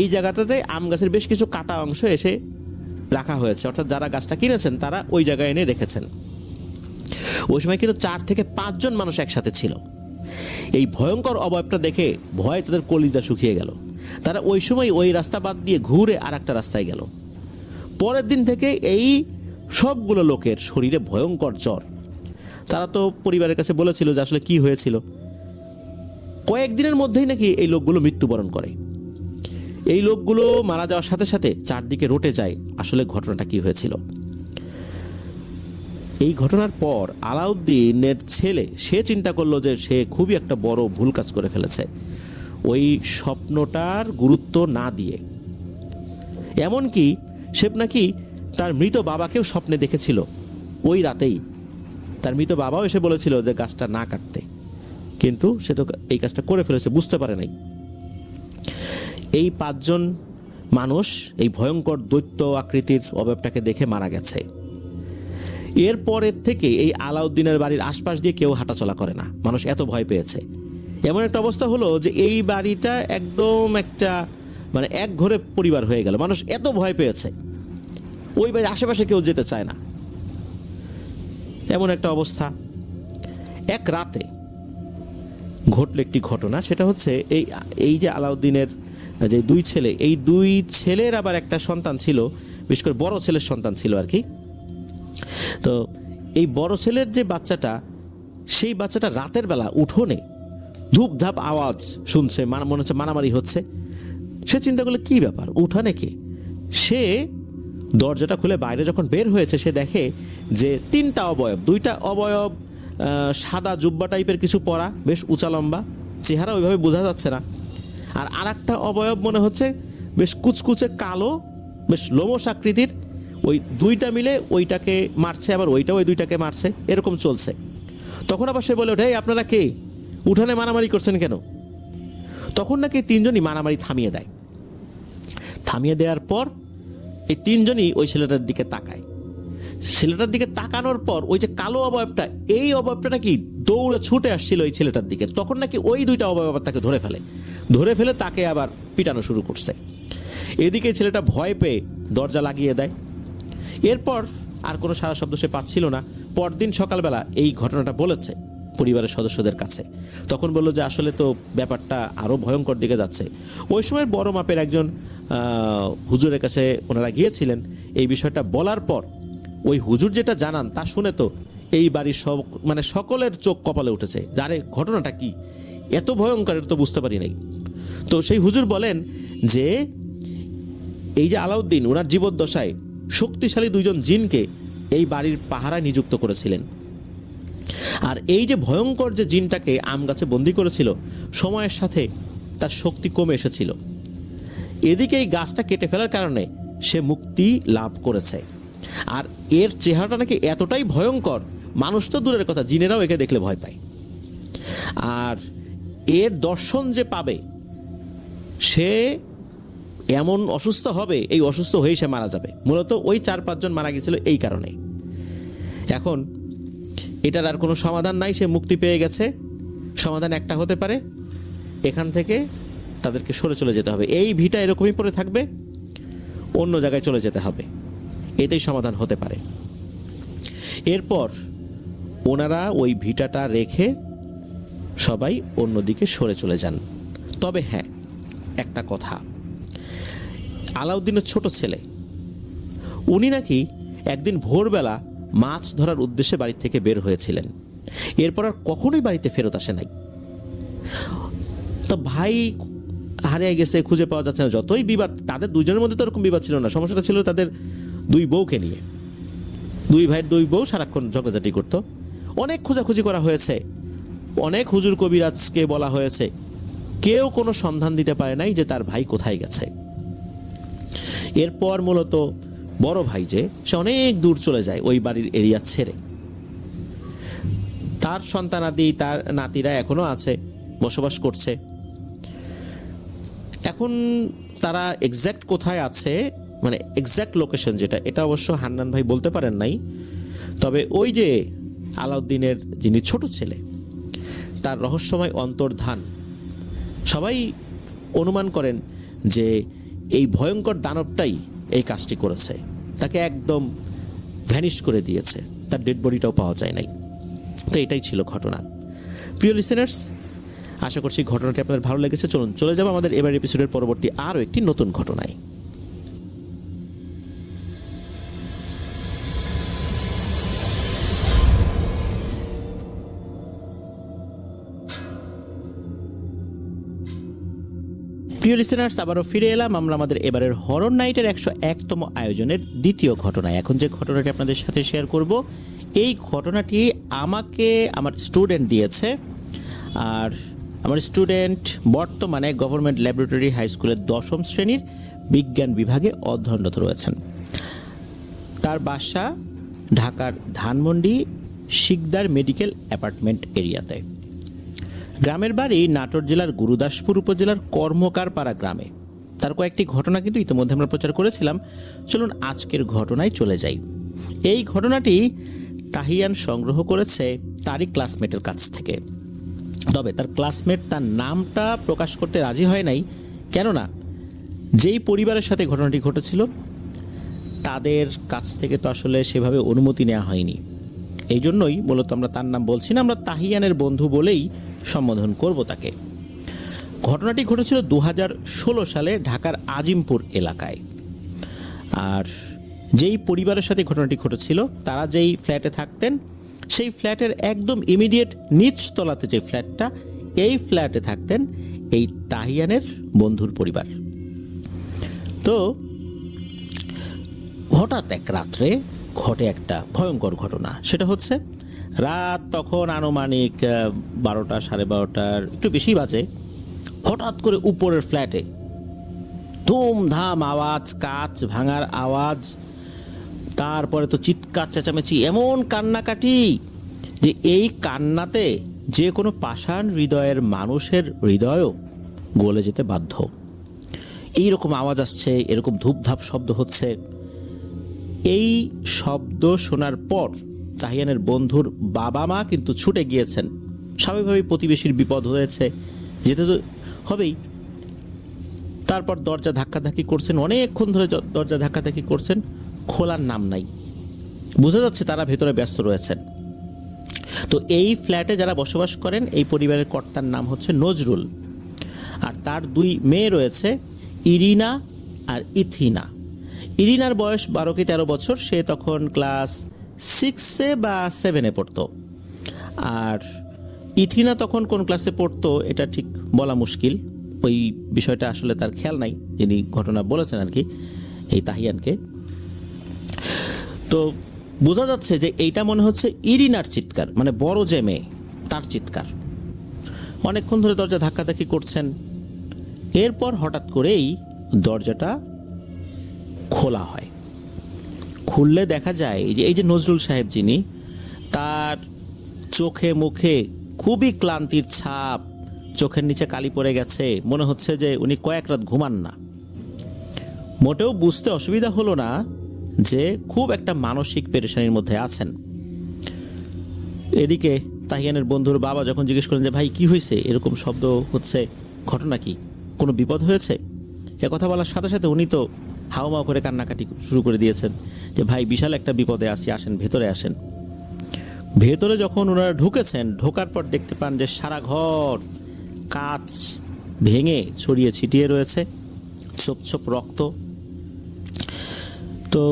এই জায়গাটাতে আম গাছের বেশ কিছু কাটা অংশ এসে রাখা হয়েছে, অর্থাৎ যারা গাছটা কিনেছেন তারা ওই জায়গায় এনে রেখেছেন। ওই সময় কিন্তু 4 থেকে 5 জন মানুষ একসাথে ছিল। এই ভয়ঙ্কর অবয়বটা দেখে ভয়ে তাদের কলিজা শুকিয়ে গেল। তারা ওই সময় ওই রাস্তা বাদ দিয়ে ঘুরে আর একটা রাস্তায় গেল। পরের দিন থেকে এই সবগুলো লোকের শরীরে ভয়ঙ্কর জ্বর। তারা তো পরিবারের কাছে বলেছিল যে আসলে কি হয়েছিল। কয়েকদিনের মধ্যেই নাকি এই লোকগুলো মৃত্যুবরণ করে। এই লোকগুলো মারা যাওয়ার সাথে সাথে চারদিকে রটে যায় আসলে ঘটনাটা কি হয়েছিল। এই ঘটনার পর আলাউদ্দিনের ছেলে সে চিন্তা করলো যে সে খুবই একটা বড় ভুল কাজ করে ফেলেছে, ওই স্বপ্নটার গুরুত্ব না দিয়ে। এমনকি সে নাকি তার মৃত বাবাকেও স্বপ্নে দেখেছিল ওই রাতেই। তার মৃত বাবাও এসে বলেছিল যে গাছটা না কাটতে, কিন্তু সে তো এই কাজটা করে ফেলেছে, বুঝতে পারে নাই। এই 5 জন মানুষ এই ভয়ঙ্কর দৈত্য আকৃতির অবয়বটাকে দেখে মারা গেছে। এরপরের থেকে এই আলাউদ্দিনের বাড়ির আশপাশ দিয়ে কেউ হাঁটাচলা করে না, মানুষ এত ভয় পেয়েছে। এমন একটা অবস্থা হলো যে এই বাড়িটা একদম একটা মানে এক ঘরে পরিবার হয়ে গেল, মানুষ এত ভয় পেয়েছে, ওই বাড়ির আশেপাশে কেউ যেতে চায় না, এমন একটা অবস্থা। এক রাতে ঘটল একটি ঘটনা, সেটা হচ্ছে এই যে আলাউদ্দিনের যে দুই ছেলে, এই দুই ছেলের আবার একটা সন্তান ছিল, বিশেষ করে বড় ছেলের সন্তান ছিল আর কি। তো এই বড় ছেলের যে বাচ্চাটা, সেই বাচ্চাটা রাতের বেলা উঠোনে ধূপধাপ আওয়াজ শুনছে, মনে হচ্ছে মারামারি হচ্ছে। সে চিন্তা করলে কি ব্যাপার, উঠানে কে? সে দরজাটা খুলে বাইরে যখন বের হয়েছে, সে দেখে যে তিনটা অবয়ব, দুইটা অবয়ব সাদা জুব্বা টাইপের কিছু পরা, বেশ উঁচা লম্বা, চেহারা ওইভাবে বোঝা যাচ্ছে না। আর আরেকটা অবয়ব মনে হচ্ছে বেশ কুচকুচে কালো, বেশ লোমশ আকৃতির। ওই দুইটা মিলে ওইটাকে মারছে, আবার ওইটাও ওই দুইটাকে মারছে, এরকম চলছে। তখন আবার সে বলে ওঠে, আপনারা কে, উঠানে মারামারি করছেন কেন? তখন নাকি তিনজনই মারামারি থামিয়ে দেয়। থামিয়ে দেওয়ার পর এই তিনজনই ওই ছেলেটার দিকে তাকায়। ছেলেটার দিকে তাকানোর পর ওই যে কালো অবয়বটা, এই অবয়বটা নাকি দৌড়ে ছুটে আসছিল ওই ছেলেটার দিকে। তখন নাকি ওই দুইটা অবয়ব তাকে ধরে ফেলে তাকে আবার পিটানো শুরু করছে। এদিকে ছেলেটা ভয় পেয়ে দরজা লাগিয়ে দেয়। এরপর আর কোনো সারা শব্দ সে পাচ্ছিল না। পরদিন সকালবেলা এই ঘটনাটা বলেছে পরিবারের সদস্যদের কাছে। তখন বলল যে আসলে তো ব্যাপারটা আরও ভয়ঙ্কর দিকে যাচ্ছে। ওই সময় বড় মাপের একজন হুজুরের কাছে ওনারা গিয়েছিলেন। এই বিষয়টা বলার পর ওই হুজুর যেটা জানান তা শুনে তো এই বাড়ির সকলের চোখ কপালে উঠেছে। যারে ঘটনাটা কি এত ভয়ঙ্কর, এটা তো বুঝতে পারি নাই। তো সেই হুজুর বলেন যে এই যে আলাউদ্দিন ওনার জীবদ্দশায় শক্তিশালী দুইজন জিনকে এই বাড়ির পাহারায় নিযুক্ত করেছিলেন। আর এই যে ভয়ঙ্কর যে জিনটাকে আম গাছে বন্দি করেছিল, সময়ের সাথে তার শক্তি কমে এসেছিল। এদিকে এই গাছটা কেটে ফেলার কারণে সে মুক্তি লাভ করেছে। আর এর চেহারাটা নাকি এতটাই ভয়ঙ্কর, মানুষ তো দূরের কথা, জিনেরাও একে দেখলে ভয় পায়। আর এর দর্শন যে পাবে, সে এমন অসুস্থ হবে, এই অসুস্থ হয়েই সে মারা যাবে। মূলত ওই 4-5 জন মারা গেছিল এই কারণে। এখন এটার আর কোনো সমাধান নাই, সে মুক্তি পেয়ে গেছে। সমাধান একটা হতে পারে, এখান থেকে তাদেরকে সরে চলে যেতে হবে। এই ভিটা এরকমই পড়ে থাকবে, অন্য জায়গায় চলে যেতে হবে, এতেই সমাধান হতে পারে। এরপর ওনারা ওই ভিটাটা রেখে সবাই অন্যদিকে সরে চলে যান। তবে হ্যাঁ, একটা কথা, আলাউদ্দিনের ছোট ছেলে উনি নাকি একদিন ভোরবেলা মাছ ধরার উদ্দেশ্যে বাড়ি থেকে বের হয়েছিলেন। এরপর আর কখনোই বাড়িতে ফেরত আসে নাই। তো ভাই হারিয়ে গেছে, খুঁজে পাওয়া যাচ্ছে না। যতই বিবাদ, তাদের দুজনের মধ্যে তো এরকম বিবাদ ছিল না, সমস্যাটা ছিল তাদের দুই বউকে নিয়ে। দুই ভাইয়ের দুই বউ সারাক্ষণ ঝগড়াঝাটি করতো। অনেক খোঁজাখুঁজি করা হয়েছে, অনেক হুজুর কবিরাজকে বলা হয়েছে, কেউ কোনো সন্ধান দিতে পারে নাই যে তার ভাই কোথায় গেছে। এরপর মূলত বড় ভাই যে সে অনেক দূর চলে যায় ওই বাড়ির এরিয়া ছেড়ে। তার সন্তানাদি, তার নাতিরা এখনো আছে, বসবাস করছে। এখন তারা এক্স্যাক্ট কোথায় আছে, মানে এক্স্যাক্ট লোকেশন যেটা, এটা অবশ্য হান্নান ভাই বলতে পারেন নাই। তবে ওই যে আলাউদ্দিনের যিনি ছোট ছেলে, তার রহস্যময় অন্তর্ধান, সবাই অনুমান করেন যে এই ভয়ঙ্কর দানবটাই এই কাজটি করেছে। তাকে একদম ভ্যানিশ করে দিয়েছে, তার ডেড বডিটাও পাওয়া যায় নাই। তো এটাই ছিল ঘটনা। প্রিয় লিসেনার্স, আশা করছি ঘটনাটি আপনাদের ভালো লেগেছে। চলুন চলে যাব আমাদের এবার এপিসোডের পরবর্তী আরও একটি নতুন ঘটনায়। প্রিয় লিসেনার্স, আবারও ফিরে এলাম আমরা আমাদের এবারের হরর নাইটের 101তম আয়োজনের দ্বিতীয় ঘটনায়। এখন যে ঘটনাটি আপনাদের সাথে শেয়ার করব, এই ঘটনাটি আমাকে আমার স্টুডেন্ট দিয়েছে। আর আমার স্টুডেন্ট বর্তমানে গভর্নমেন্ট ল্যাবরেটরি হাই স্কুলের 10ম শ্রেণীর বিজ্ঞান বিভাগে অধ্যয়নরত রয়েছেন। তার বাসা ঢাকার ধানমন্ডি শিকদার মেডিকেল অ্যাপার্টমেন্ট এরিয়াতে। গ্রামের বাড়ি নাটোর জেলার গুরুদাসপুর উপজেলার কর্মকারপাড়া গ্রামে। তার কয়েকটি ঘটনা কিন্তু ইতিমধ্যে আমরা প্রচার করেছিলাম। চলুন আজকের ঘটনায় চলে যাই। এই ঘটনাটি তাহিয়ান সংগ্রহ করেছে তারই ক্লাসমেটের কাছ থেকে। তবে তার ক্লাসমেট তার নামটা প্রকাশ করতে রাজি হয় নাই, কেননা যেই পরিবারের সাথে ঘটনাটি ঘটেছিল তাদের কাছ থেকে তো আসলে সেভাবে অনুমতি নেওয়া হয়নি এই জন্যই মূলত আমরা তার নাম বলছি না, আমরা তাহিয়ানের বন্ধু বলেই সম্বোধন করব তাকে। ঘটনাটি ঘটেছিল 2016 সালে ঢাকার আজিমপুর এলাকায়। আর যেই পরিবারের সাথে ঘটনাটি ঘটেছিল তারা যেই ফ্ল্যাটে থাকতেন সেই ফ্ল্যাটের একদম ইমিডিয়েট নিচতলাতে যে ফ্ল্যাটটা, এই ফ্ল্যাটে থাকতেন এই তাহিয়ানের বন্ধুর পরিবার। তো হঠাৎ এক রাত্রে ঘটে একটা ভয়ঙ্কর ঘটনা। সেটা হচ্ছে রাত তখন আনুমানিক 12টা, 12:30 একটু বেশি বাজে। হঠাৎ করে উপরের ফ্ল্যাটে ধুমধাম আওয়াজ, কাঁচ ভাঙার আওয়াজ, তারপরে তো চিৎকার চেঁচামেচি, এমন কান্নাকাটি যে এই কান্নাতে যে কোনো পাষাণ হৃদয়ের মানুষের হৃদয়ও গলে যেতে বাধ্য। এইরকম আওয়াজ আসছে, এরকম ধূপধাপ শব্দ হচ্ছে। এই শব্দ শোনার পর তাহিয়ানের বন্ধুর বাবা মা কিন্তু ছুটে গিয়েছেন। স্বাভাবিকভাবেই প্রতিবেশীর বিপদ হয়েছে, যেতে তো হবেই। তারপর দরজা ধাক্কাধাক্কি করছেন, অনেকক্ষণ ধরে দরজা ধাক্কাধাক্কি করছেন, খোলার নাম নাই। বোঝা যাচ্ছে তারা ভেতরে ব্যস্ত রয়েছেন। তো এই ফ্ল্যাটে যারা বসবাস করেন, এই পরিবারের কর্তার নাম হচ্ছে নজরুল, আর তার 2 মেয়ে রয়েছে, ইরিনা আর ইথিনা। ইরিনার বয়স 12 কি 13 বছর, সে তখন ক্লাস 6 বা 7 পড়তো। আর ইথিনা তখন কোন ক্লাসে পড়তো এটা ঠিক বলা মুশকিল, ওই বিষয়টা আসলে তার খেয়াল নাই, যিনি ঘটনা বলেছেন আর কি এই তাহিয়ানকে। তো বোঝা যাচ্ছে যে এইটা মনে হচ্ছে ইরিনার চিৎকার, মানে বড় যে মেয়ে তার চিৎকার। অনেকক্ষণ ধরে দরজা ধাক্কাধাক্কি করছেন। এরপর হঠাৎ করেই দরজাটা খোলা হয়। খুললে দেখা যায় যে এই যে নজরুল সাহেব যিনি, তার চোখে মুখে খুবই ক্লান্তির ছাপ, চোখের নিচে কালি পড়ে গেছে, মনে হচ্ছে যে উনি কয়েক রাত ঘুমান না। মোটেও বুঝতে অসুবিধা হলো না যে খুব একটা মানসিক পেরেশানির মধ্যে আছেন। এদিকে তাহিয়ানের বন্ধুর বাবা যখন জিজ্ঞেস করলেন যে ভাই কি হয়েছে, এরকম শব্দ হচ্ছে, ঘটনা কি, কোনো বিপদ হয়েছে, এ কথা বলার সাথে সাথে উনি তো হাউমাউ করে কান্নাকাটি শুরু করে দিয়েছেন যে ভাই বিশাল একটা বিপদে আছি, আসেন ভেতরে আসেন। ভেতরে যখন ওনারা ঢুকেছেন, ঢোকার পর দেখতে পান যে সারা ঘর কাঁচ ভেঙে ছড়িয়ে ছিটিয়ে রয়েছে, ছোপ ছোপ রক্ত। তো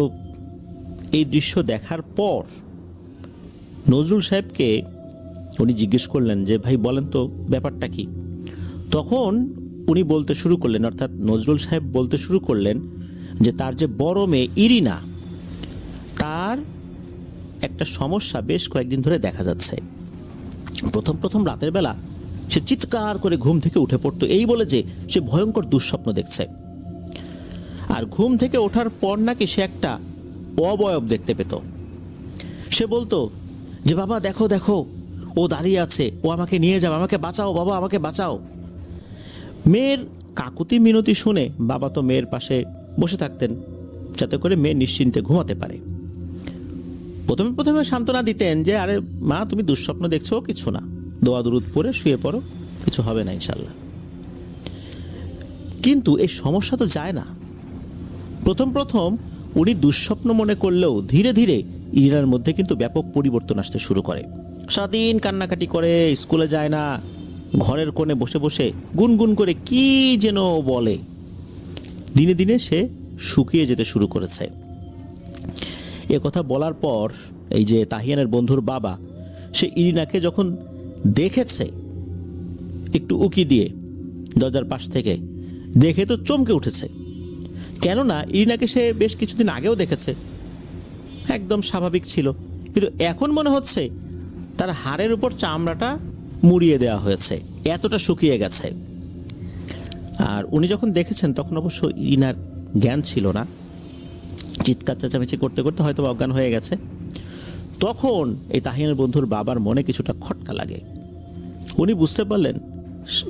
এই দৃশ্য দেখার পর নজরুল সাহেবকে উনি জিজ্ঞেস করলেন যে ভাই বলেন তো ব্যাপারটা কি। তখন উনি বলতে শুরু করলেন, অর্থাৎ নজরুল সাহেব বলতে শুরু করলেন যে তার যে বড় মেয়ে ইরিনা, তার একটা সমস্যা বেশ কয়েকদিন ধরে দেখা যাচ্ছে। প্রথম রাতের বেলা সে চিৎকার করে ঘুম থেকে উঠে পড়তো, এই বলে যে সে ভয়ঙ্কর দুঃস্বপ্ন দেখছে। আর ঘুম থেকে ওঠার পর নাকি সে একটা অবয়ব দেখতে পেত। সে বলতো যে বাবা দেখো দেখো, ও দাঁড়িয়ে আছে, ও আমাকে নিয়ে যাও, আমাকে বাঁচাও বাবা, আমাকে বাঁচাও। মেয়ের কাকুতি মিনতি শুনে বাবা তো মেয়ের পাশে বসে থাকতেন যাতে করে মেয়ে নিশ্চিন্তে ঘুমাতে পারে। প্রথমে সান্ত্বনা দিতেন যে আরে মা তুমি দুঃস্বপ্ন দেখছো, কিছু না, দোয়া দুরুদ পড়ে শুয়ে পড়ো, কিছু হবে না ইনশাল্লাহ। কিন্তু এই সমস্যা তো যায় না। প্রথম উনি দুঃস্বপ্ন মনে করলেও ধীরে ধীরে ইরিনার মধ্যে কিন্তু ব্যাপক পরিবর্তন আসতে শুরু করে। সারাদিন কান্নাকাটি করে, স্কুলে যায় না, ঘরের কোণে বসে বসে গুনগুন করে কি যেন বলে। দিনে দিনে সে শুকিয়ে যেতে শুরু করেছে। এ কথা বলার পর এই যে তাহিয়ানের বন্ধুর বাবা, সে ইরিনাকে যখন দেখেছে একটু উকি দিয়ে দরজার পাশ থেকে, দেখে তো চমকে উঠেছে। কেননা ইরিনাকে সে বেশ কিছুদিন আগেও দেখেছে, একদম স্বাভাবিক ছিল, কিন্তু এখন মনে হচ্ছে তার হাড়ের উপর চামড়াটা মুড়িয়ে দেওয়া হয়েছে, এতটা শুকিয়ে গেছে। আর উনি যখন দেখেছেন তখন অবশ্য ইরিনার জ্ঞান ছিল না, চিৎকার চেঁচামেচি করতে করতে হয়তো অজ্ঞান হয়ে গেছে। তখন এই তাহিয়ানের বন্ধুর বাবার মনে কিছুটা খটকা লাগে। উনি বুঝতে পারলেন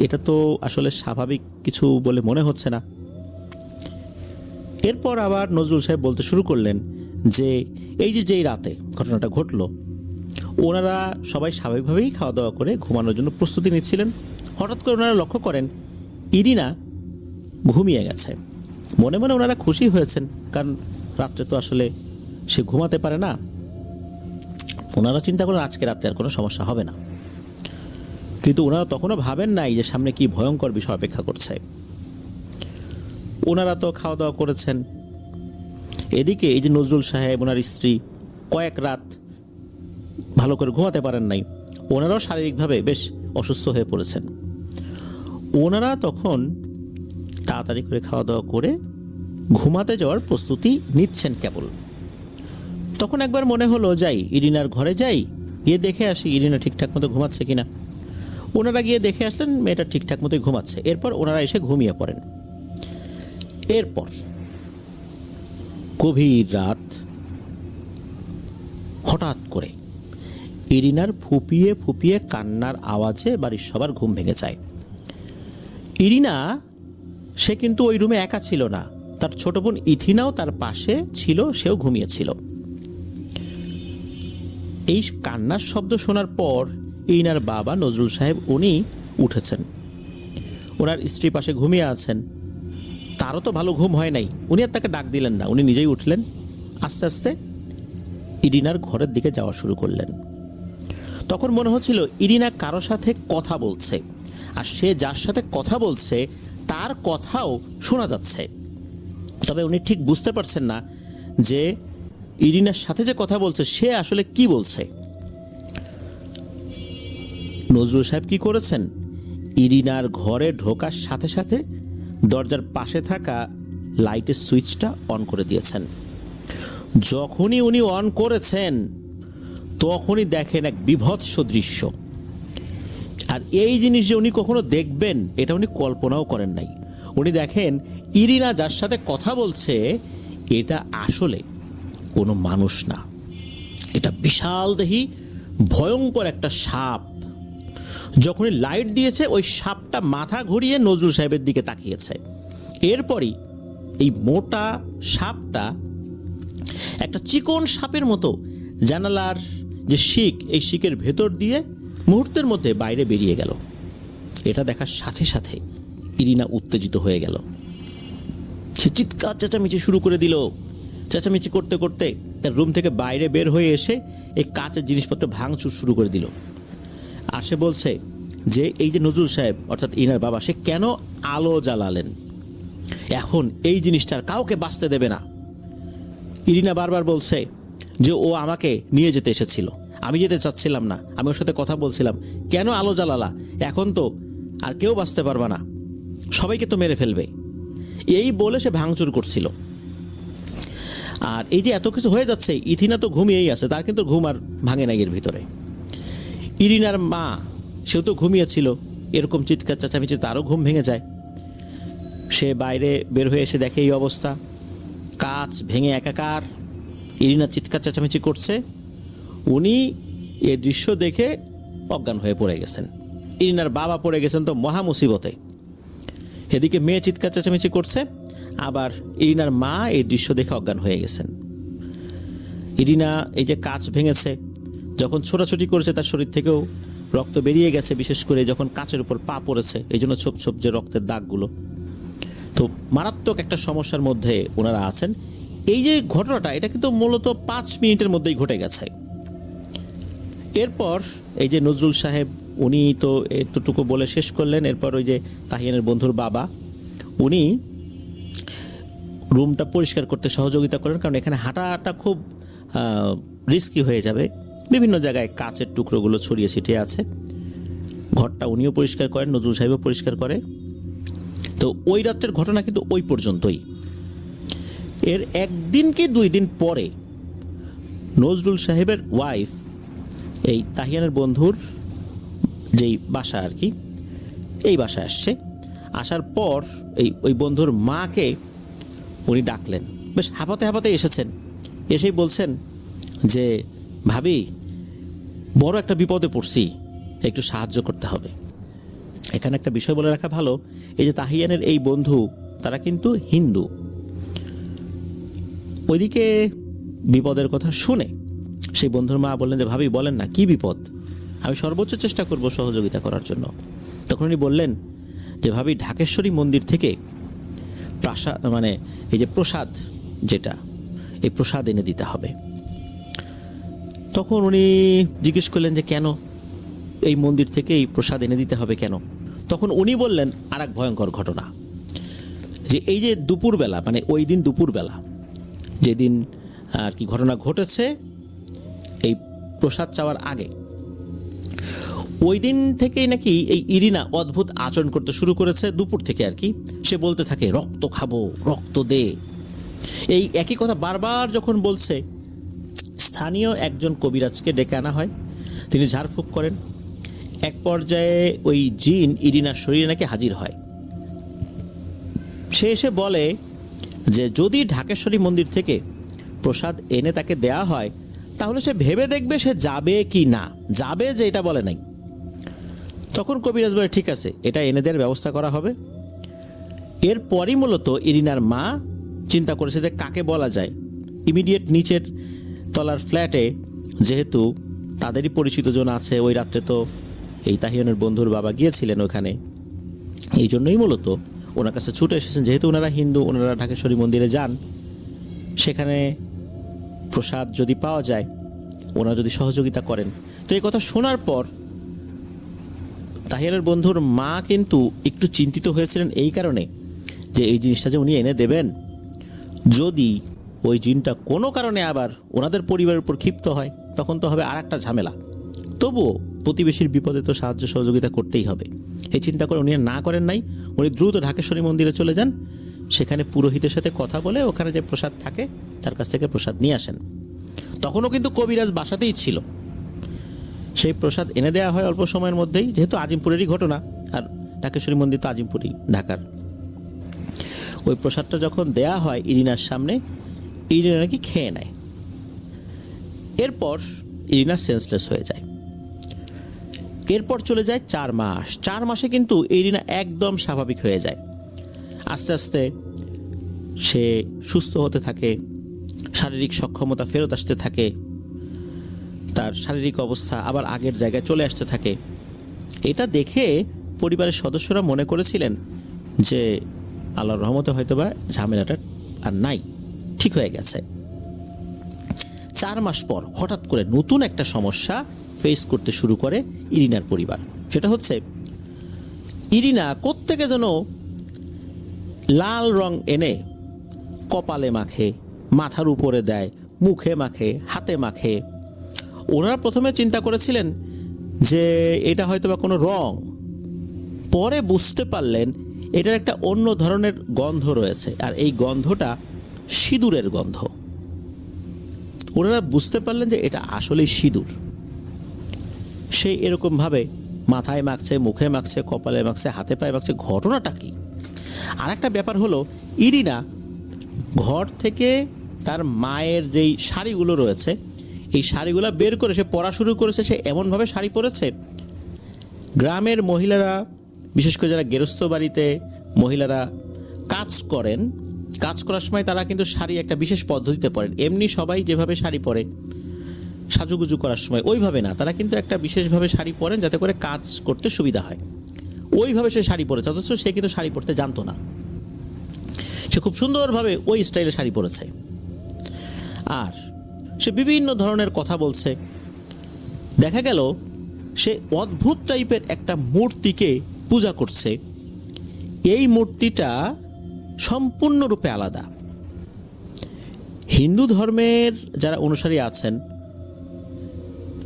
এটা তো আসলে স্বাভাবিক কিছু বলে মনে হচ্ছে না। এরপর আবার নজরুল সাহেব বলতে শুরু করলেন যে এই যেই রাতে ঘটনাটা ঘটলো, ওনারা সবাই স্বাভাবিকভাবেই খাওয়া দাওয়া করে ঘুমানোর জন্য প্রস্তুতি নিচ্ছিলেন। হঠাৎ করে ওনারা লক্ষ্য করেন ইরিনা ঘুমিয়ে গেছে। মনে মনে ওনারা খুশি হয়েছেন, কারণ রাত্রে তো আসলে সে ঘুমাতে পারে না। ওনারা চিন্তা করেন আজকে রাতে আর কোনো সমস্যা হবে না, কিন্তু ওনারা তখনও ভাবেন নাই যে সামনে কি ভয়ঙ্কর বিষয় অপেক্ষা করছে। ওনারা তো খাওয়া দাওয়া করেছেন, এদিকে এই যে নজরুল সাহেব ওনার স্ত্রী কয়েক রাত ভালো করে ঘুমাতে পারেন নাই, ওনারাও শারীরিকভাবে বেশ অসুস্থ হয়ে পড়েছেন। ওনারা তখন তাড়াতাড়ি করে খাওয়া দাওয়া করে ঘুমাতে যাওয়ার প্রস্তুতি নিচ্ছেন কেবল। তখন একবার মনে হলো যাই ইরিনার ঘরে যাই, গিয়ে দেখে আসি ইরিনা ঠিকঠাক মতো ঘুমাচ্ছে কিনা। ওনারা গিয়ে দেখে আসলেন মেয়েটা ঠিকঠাক মতোই ঘুমাচ্ছে। এরপর ওনারা এসে ঘুমিয়ে পড়েন। এরপর গভীর রাত হঠাৎ করে ইরিনার ফুপিয়ে ফুপিয়ে কান্নার আওয়াজে বাড়ির সবার ঘুম ভেঙে যায়। ইরিনা সে কিন্তু ওই রুমে একা ছিল না, তার ছোট বোন ইথিনাও তার পাশে ছিল, সেও ঘুমিয়েছিল। এই কান্নার শব্দ শোনার পর ইরিনার বাবা নজরুল সাহেব উনি উঠেছেন, ওনার স্ত্রী পাশে ঘুমিয়ে আছেন। তারও তো ভালো ঘুম হয় নাই, উনি আর তাকে ডাক দিলেন না, উনি নিজেই উঠলেন। আস্তে আস্তে ইরিনার ঘরের দিকে যাওয়া শুরু করলেন। তখন মনে হচ্ছিল ইরিনা কারো সাথে কথা বলছে, আর সে যার সাথে কথা বলছে তার কথাও শোনা যাচ্ছে। তবে উনি ঠিক বুঝতে পারছেন না যে ইরিনার সাথে যে কথা বলছে সে আসলে কি বলছে। নজরুল সাহেব কি করেছেন, ইরিনার ঘরে ঢোকার সাথে সাথে দরজার পাশে থাকা লাইটের সুইচটা অন করে দিয়েছেন। যখনই উনি অন করেছেন তখনই দেখেন এক বিভৎস দৃশ্য। আর এই জিনিস যে উনি কখনো দেখবেন এটা উনি কল্পনাও করেন নাই। উনি দেখেন ইরিনা যার সাথে কথা বলছে এটা আসলে কোনো মানুষ না, এটা বিশাল দেহি ভয়ঙ্কর একটা সাপ। যখনই লাইট দিয়েছে ওই সাপটা মাথা ঘুরিয়ে নজরুল সাহেবের দিকে তাকিয়েছে। এরপরই এই মোটা সাপটা একটা চিকন সাপের মতো জানালার যে শিক, এই শিকের ভেতর দিয়ে মুহূর্তের মধ্যে বাইরে বেরিয়ে গেল। এটা দেখার সাথে সাথে ইরিনা উত্তেজিত হয়ে গেল। সে চিৎকার চেঁচামেচি শুরু করে দিল। চেঁচামেচি করতে করতে তার রুম থেকে বাইরে বের হয়ে এসে এই কাচের জিনিসপত্র ভাঙচুর শুরু করে দিল। আর সে বলছে যে এই যে নজরুল সাহেব অর্থাৎ ইনার বাবা, সে কেন আলো জ্বালালেন, এখন এই জিনিসটার কাউকে বাঁচতে দেবে না। ইরিনা বারবার বলছে যে ও আমাকে নিয়ে যেতে এসেছিল, আমি যেতে চাচ্ছিলাম না, আমি ওর সাথে কথা বলছিলাম, কেন আলো জ্বালালা, এখন তো আর কেউ বাঁচতে পারবে না, সবাইকে তো মেরে ফেলবে। এই বলে সে ভাঙচুর করছিল। আর এই যে এত কিছু হয়ে যাচ্ছে, ইথিনা তো ঘুমিয়েই আছে, তার কিন্তু ঘুম আর ভাঙে নাই এর ভিতরে। ইরিনার মা সেও তো ঘুমিয়েছিল, এরকম চিৎকার চেঁচামেচি তারও ঘুম ভেঙে যায়। সে বাইরে বের হয়ে এসে দেখে এই অবস্থা, কাঁচ ভেঙে একাকার, ইরিনা চিৎকার চেঁচামেচি করছে। উনি এই দৃশ্য দেখে অজ্ঞান হয়ে পড়ে গেছেন। ইরিনার বাবা পড়ে গেছেন তো মহা মুসিবতে। এদিকে মেয়ে চিৎকার চেঁচামেচি করছে, আবার ইরিনার মা এই দৃশ্য দেখে অজ্ঞান হয়ে গেছেন। ইরিনা এই যে কাঁচ ভেঙেছে, যখন ছোটাছুটি করেছে তার শরীর থেকেও রক্ত বেরিয়ে গেছে, বিশেষ করে যখন কাঁচের উপর পা পড়েছে, এই জন্য ছোপ ছোপ যে রক্তের দাগগুলো। তো মারাত্মক একটা সমস্যার মধ্যে ওনারা আছেন। এই যে ঘটনাটা, এটা কিন্তু মূলত 5 মিনিটের মধ্যেই ঘটে গেছে। এরপর এই যে নজরুল সাহেব উনি তো এতটুকু বলে শেষ করলেন। এরপর ওই যে তাহিয়ানের বন্ধুর বাবা উনি রুমটা পরিষ্কার করতে সহযোগিতা করেন, কারণ এখানে হাঁটাটা খুব রিস্কি হয়ে যাবে। বিভিন্ন জায়গায় কাচের টুকরোগুলো ছড়িয়ে ছিটিয়ে আছে। ঘরটা উনিও পরিষ্কার করেন, নজরুল সাহেবও পরিষ্কার করে। তো ওই রাত্রের ঘটনা কিন্তু ওই পর্যন্তই। এর একদিন কি 2 দিন পরে নজরুল সাহেবের ওয়াইফ এই তাহিয়ানের বন্ধুর যেই বাসা আর কি, এই বাসায় আসছে। আসার পর ওই বন্ধুর মাকে উনি ডাকলেন, বেশ হাঁপাতে হাঁপাতে এসেছেন। এসেই বলছেন যে ভাবি, বড় একটা বিপদে পড়ছি, একটু সাহায্য করতে হবে। এখানে একটা বিষয় বলে রাখা ভালো, এই যে তাহিয়ানের এই বন্ধু তারা কিন্তু হিন্দু। ওইদিকে বিপদের কথা শুনে সেই বন্ধুর মা বললেন যে ভাবি বলেন না কি বিপদ, আমি সর্বোচ্চ চেষ্টা করব সহযোগিতা করার জন্য। তখন উনি বললেন যে ভাবি, ঢাকেশ্বরী মন্দির থেকে এই যে প্রসাদ, যেটা এই প্রসাদ এনে দিতে হবে। তখন উনি জিজ্ঞেস করলেন যে কেন এই মন্দির থেকে এই প্রসাদ এনে দিতে হবে কেন? তখন উনি বললেন আর এক ভয়ঙ্কর ঘটনা, যে এই যে দুপুরবেলা, মানে ওই দিন দুপুরবেলা যেদিন আর কি ঘটনা ঘটেছে এই প্রসাদ চাওয়ার আগে, ওই দিন থেকেই নাকি এই ইরিনা অদ্ভুত আচরণ করতে শুরু করেছে। দুপুর থেকে আর কি সে বলতে থাকে রক্ত খাবো, রক্ত দে। এই একই কথা বারবার যখন বলছে, স্থানীয় একজন কবিরাজকে ডেকে আনা হয়। তিনি ঝাড়ফুঁক করেন। এক পর্যায়ে ওই জিন ইরিনার শরীরে নাকি হাজির হয়। সে এসে বলে যে যদি ঢাকেশ্বরী মন্দির থেকে প্রসাদ এনে তাকে দেয়া হয় তাহলে সে ভেবে দেখবে সে যাবে কি না। যাবে যে এটা বলে নাই। তখন কবিরাজ বলে ঠিক আছে, এটা এনে দেওয়ার ব্যবস্থা করা হবে। এরপরই মূলত ইরিনার মা চিন্তা করেছে যে কাকে বলা যায়। ইমিডিয়েট নিচের তলার ফ্ল্যাটে যেহেতু তাদেরই পরিচিত জন আছে, ওই রাত্রে তো এই তাহিয়ানের বন্ধুর বাবা গিয়েছিলেন ওখানে, এই জন্যই মূলত ওনার কাছে ছুটে এসেছেন। যেহেতু ওনারা হিন্দু, ওনারা ঢাকেশ্বরী মন্দিরে যান, সেখানে প্রসাদ যদি পাওয়া যায়, ওনারা যদি সহযোগিতা করেন। তো এই কথা শোনার পর তাহিয়ানের বন্ধুর মা কিন্তু একটু চিন্তিত হয়েছিলেন এই কারণে যে এই জিনিসটা যে উনি এনে দেবেন, যদি ওই জিনটা কোনো কারণে আবার ওনাদের পরিবারের উপর ক্ষিপ্ত হয় তখন তো হবে আর একটা ঝামেলা। তবুও প্রতিবেশীর বিপদে তো সাহায্য সহযোগিতা করতেই হবে, এই চিন্তা করে উনি না করেন নাই। উনি দ্রুত ঢাকেশ্বরী মন্দিরে চলে যান। সেখানে পুরোহিতের সাথে কথা বলে ওখানে যে প্রসাদ থাকে তার কাছ থেকে প্রসাদ নিয়ে আসেন। তখনও কিন্তু কবিরাজ বাসাতেই ছিল। সেই প্রসাদ এনে দেওয়া হয় অল্প সময়ের মধ্যেই, যেহেতু আজিমপুরেরই ঘটনা, আর ঢাকেশ্বরী মন্দির তো আজিমপুরই, ঢাকার। ওই প্রসাদটা যখন দেয়া হয় ইরিনার সামনে, ইরিনা নাকি খেয়ে নেয়। এরপর ইরিনা সেন্সলেস হয়ে যায়। এরপর চলে যায় 4 মাস। 4 মাসে কিন্তু ইরিনা একদম স্বাভাবিক হয়ে যায়। আস্তে আস্তে সে সুস্থ হতে থাকে, শারীরিক সক্ষমতা ফেরত আসতে থাকে, তার শারীরিক অবস্থা আবার আগের জায়গায় চলে আসতে থাকে। এটা দেখে পরিবারের সদস্যরা মনে করেছিলেন যে আল্লাহর রহমতে হয়তোবা ঝামেলাটা আর নাই, ঠিক হয়ে গেছে। 4 মাস পর হঠাৎ করে নতুন একটা সমস্যা ফেস করতে শুরু করে ইরিনার পরিবার। সেটা হচ্ছে ইরিনা কোত্থেকে যেন লাল রং এনে কপালে মাখে, মাথার উপরে দেয়, মুখে মাখে, হাতে মাখে। ওনারা প্রথমে চিন্তা করেছিলেন যে এটা হয়তোবা কোনো রং, পরে বুঝতে পারলেন এটার একটা অন্য ধরনের গন্ধ রয়েছে, আর এই গন্ধটা সিঁদুরের গন্ধ। ওনারা বুঝতে পারলেন যে এটা আসলেই সিঁদুর। সে এরকমভাবে মাথায় মাখছে, মুখে মাখছে, কপালে মাখছে, হাতে পায়ে মাখছে। ঘটনাটা কি? আর একটা ব্যাপার হলো, ইরিনা ঘর থেকে তার মায়ের যেই শাড়িগুলো রয়েছে, এই শাড়িগুলো বের করে সে পরা শুরু করেছে। সে এমনভাবে শাড়ি পরেছে, গ্রামের মহিলারা, বিশেষ করে যারা গেরস্থ বাড়িতে মহিলারা কাজ করেন, কাজ করার সময় তারা কিন্তু শাড়ি একটা বিশেষ পদ্ধতিতে পরেন। এমনি সবাই যেভাবে শাড়ি পরে সাজুগুজু করার সময়, ওইভাবে না, তারা কিন্তু একটা বিশেষভাবে শাড়ি পরেন যাতে করে কাজ করতে সুবিধা হয়। ওইভাবে সে শাড়ি পরেছে, অথচ সে কিন্তু শাড়ি পরতে জানতো না। সে খুব সুন্দরভাবে ওই স্টাইলে শাড়ি পরেছে, আর সে বিভিন্ন ধরনের কথা বলছে। দেখা গেল সে অদ্ভুত টাইপের একটা মূর্তিকে পূজা করছে। এই মূর্তিটা সম্পূর্ণরূপে আলাদা। হিন্দু ধর্মের যারা অনুসারী আছেন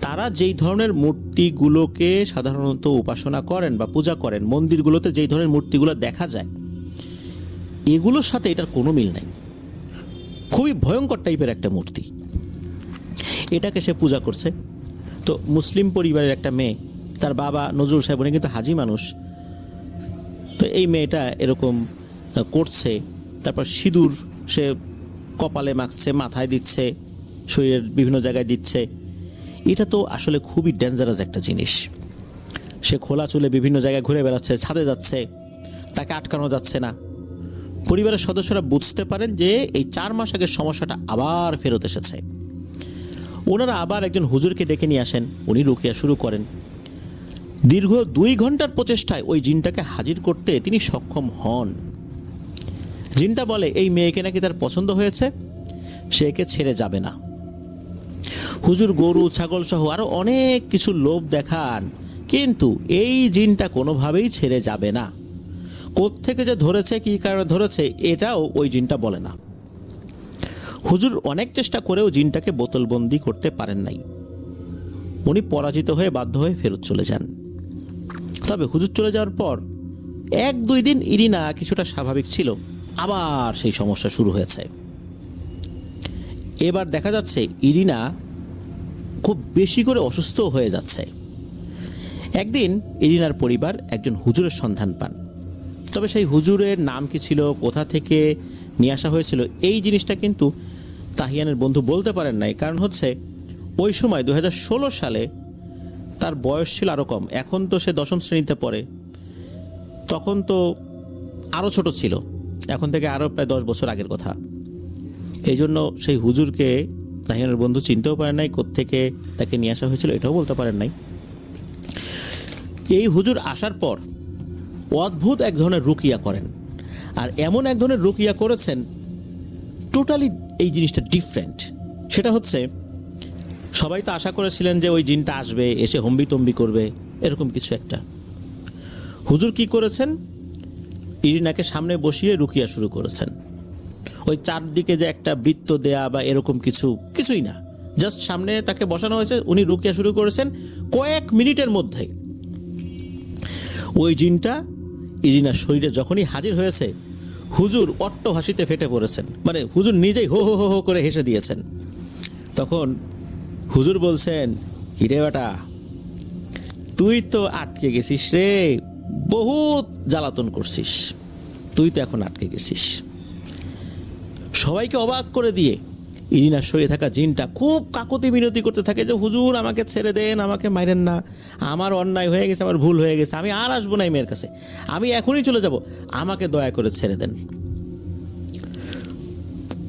তারা যেই ধরনের মূর্তিগুলোকে সাধারণত উপাসনা করেন বা পূজা করেন, মন্দিরগুলোতে যেই ধরনের মূর্তিগুলো দেখা যায়, এগুলোর সাথে এটার কোনো মিল নেই। খুবই ভয়ঙ্কর টাইপের একটা মূর্তি, এটাকে সে পূজা করছে। তো মুসলিম পরিবারের একটা মেয়ে, তার বাবা নজরুল সাহেব উনি কিন্তু হাজি মানুষ, তো এই মেয়েটা এরকম করছে। তারপর সিঁদুর সে কপালে মাখছে, মাথায় দিচ্ছে, শরীরের বিভিন্ন জায়গায় দিচ্ছে। এটা তো আসলে খুবই ডেঞ্জারাস একটা জিনিস। সে খোলা চুলে বিভিন্ন জায়গায় ঘুরে বেড়াচ্ছে, ছাদে যাচ্ছে, তাকে আটকানো যাচ্ছে না। পরিবারের সদস্যরা বুঝতে পারেন যে এই 4 মাস আগের সমস্যাটা আবার ফেরত এসেছে। ওনারা আবার একজন হুজুরকে ডেকে নিয়ে আসেন, উনি রুকিয়া শুরু করেন। দীর্ঘ 2 ঘন্টার প্রচেষ্টায় ওই জিনটাকে হাজির করতে তিনি সক্ষম হন। জিনটা বলে এই মেয়েকে নাকি তার পছন্দ হয়েছে, সে একে ছেড়ে যাবে না। হুজুর গরু ছাগল সহ আরো অনেক কিছু লোভ দেখান, কিন্তু এই জিনটা কোনোভাবেই ছেড়ে যাবে না। কোত্থেকে যে ধরেছে, কী কারণে ধরেছে, এটাও ওই জিনটা বলে না। হুজুর অনেক চেষ্টা করেও জিনটাকে বোতলবন্দি করতে পারেন নাই। উনি পরাজিত হয়ে বাধ্য হয়ে ফেরত চলে যান। তবে হুজুর চলে যাওয়ার পর 1-2 দিন ইরিনা কিছুটা স্বাভাবিক ছিল, আবার সেই সমস্যা শুরু হয়েছে। এবার দেখা যাচ্ছে ইরিনা খুব বেশি করে অসুস্থ হয়ে যাচ্ছে। একদিন ইরিনার পরিবার একজন হুজুরের সন্ধান পান। তবে সেই হুজুরের নাম কি ছিল, কোথা থেকে নিয়ে আসা হয়েছিল, এই জিনিসটা কিন্তু তাহিয়ানের বন্ধু বলতে পারেন নাই। কারণ হচ্ছে ওই সময় 2016 সালে তার বয়স ছিল আরও কম। এখন তো সে 10ম শ্রেণীতে পড়ে, তখন তো আরও ছোট ছিল, এখন থেকে আরও প্রায় 10 বছর আগের কথা। এই জন্য সেই হুজুরকে তাহিয়ানের বন্ধু চিনতেও পারেন নাই, কোত্থেকে তাকে নিয়ে আসা হয়েছিল এটাও বলতে পারেন নাই। এই হুজুর আসার পর অদ্ভুত এক ধরনের রুকিয়া করেন, আর এমন এক ধরনের রুকিয়া করেছেন টোটালি এই জিনিসটা ডিফারেন্ট। সেটা হচ্ছে, সবাই তো আশা করেছিলেন যে ওই জিনটা আসবে, এসে হম্বিতম্বি করবে, এরকম কিছু একটা। হুজুর কি করেছেন, ইরিনাকে সামনে বসিয়ে রুকিয়া শুরু করেছেন। ওই চারদিকে যে একটা বৃত্ত দেয়া বা এরকম কিছুই না, জাস্ট সামনে তাকে বসানো হয়েছে, উনি রুকিয়া শুরু করেছেন। কয়েক মিনিটের মধ্যে ওই জিনটা ইরিনার শরীরে যখনই হাজির হয়েছে, হুজুর অট্ট হাসিতে ফেটে পড়েছেন, মানে হুজুর নিজেই হো হো হো হো করে হেসে দিয়েছেন। তখন হুজুর বলছেন, হিরে বেটা, তুই তো আটকে গেছিস রে, বহুত জ্বালাতন করছিস, তুই তো এখন আটকে গেছিস। সবাইকে অবাক করে দিয়ে ইরিনার শরীরে থাকা জিনটা খুব কাকুতি মিনতি করতে থাকে যে হুজুর আমাকে ছেড়ে দেন, আমাকে মাইরেন না, আমার অন্যায় হয়ে গেছে, আমার ভুল হয়ে গেছে, আমি আর আসবো না এই মেয়ের কাছে, আমি এখনই চলে যাব, আমাকে দয়া করে ছেড়ে দেন।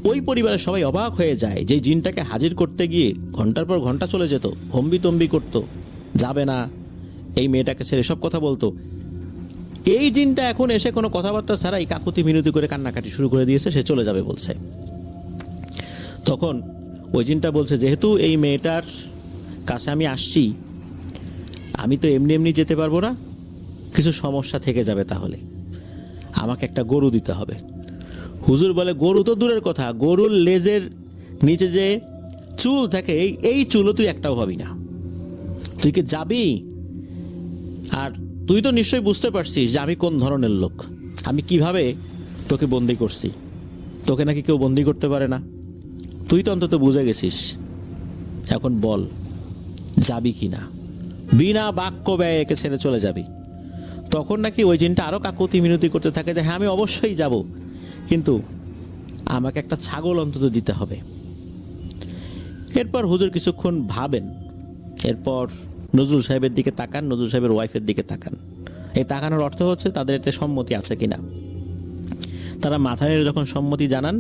ওই পরিবারের সবাই অবাক হয়ে যায় যে জিনটাকে হাজির করতে গিয়ে ঘন্টার পর ঘন্টা চলে যেত, হম্বিতম্বি করতো, যাবে না, এই মেয়েটাকে ছেড়ে সব কথা বলতো। এই জিনটা এখন এসে কোনো কথাবার্তা ছাড়াই কাকুতি মিনতি করে কান্নাকাটি শুরু করে দিয়েছে, সে চলে যাবে বলছে। তখন ওই জিনটা বলছে, যেহেতু এই মেয়েটার কাছে আমি আসছি, আমি তো এমনি এমনি যেতে পারবো না, কিছু সমস্যা থেকে যাবে, তাহলে আমাকে একটা গরু দিতে হবে। হুজুর বলে, গরু তো দূরের কথা, গরুর লেজের নিচে যে চুল থাকে, এই চুলও তুই একটাও পাবি না, তুই কি যাবি? আর তুই তো নিশ্চয়ই বুঝতে পারছিস যে আমি কোন ধরনের লোক, আমি কিভাবে তোকে বন্দি করছি, তোকে নাকি কেউ বন্দি করতে পারে না, তুই তো অন্তত বুঝে গেছিস। এখন বল, যাবি কি না? বিনা বাক্য ব্যয়ে একে ছেড়ে চলে যাবি? তখন নাকি ওই জিনটা আরও কাকুতি মিনতি করতে থাকে যে হ্যাঁ আমি অবশ্যই যাব, কিন্তু আমাকে একটা ছাগল অন্তত দিতে হবে। এরপর হুজুর কিছুক্ষণ ভাবেন, এরপর নজরুল সাহেবের দিকে তাকান, নজরুল সাহেবের ওয়াইফের দিকে তাকান। এই তাকানোর অর্থ হচ্ছে তাদের এতে সম্মতি আছে কিনা। তারা মাথা নেড়ে যখন সম্মতি জানান,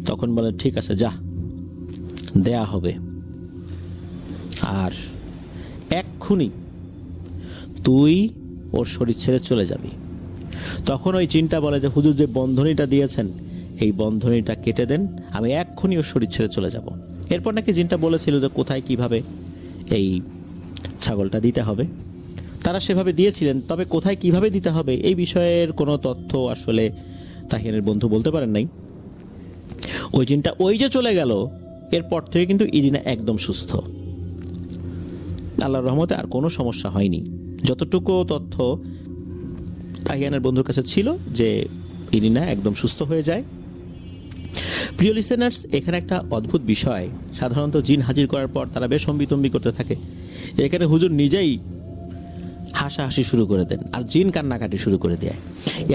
তখন বলেন ঠিক আছে, যা, দেয়া হবে, আর এক্ষুনি তুই ওর শরীর ছেড়ে চলে যাবি। তখন ওই জিনটা বলে যে হুজুর যে বন্ধনীটা দিয়েছেন, এই বন্ধনীটা কেটে দেন, আমি এক্ষুনি ওর শরীর ছেড়ে চলে যাব। এরপর নাকি জিনটা বলেছিল যে কোথায় কিভাবে এই ছাগলটা দিতে হবে, তারা সেভাবে দিয়েছিলেন। তবে কোথায় কিভাবে দিতে হবে এই বিষয়ের কোনো তথ্য আসলে তাহিয়ানের বন্ধু বলতে পারেন নাই। ওই জিনটা ওই যে চলে গেল, এরপর থেকে কিন্তু ইরিনা একদম সুস্থ, আল্লাহর রহমতে আর কোনো সমস্যা হয়নি। যতটুকু তথ্য তাহিয়ানের বন্ধুর কাছে ছিল যে ইরিনা একদম সুস্থ হয়ে যায়। প্রিয় লিসেনার্স, এখানে একটা অদ্ভুত বিষয়, সাধারণত জিন হাজির করার পর তারা বেশ হম্বিতম্বি করতে থাকে, এখানে হুজুর নিজেই হাসাহাসি শুরু করে দেন আর জিন কান্নাকাটি শুরু করে দেয়।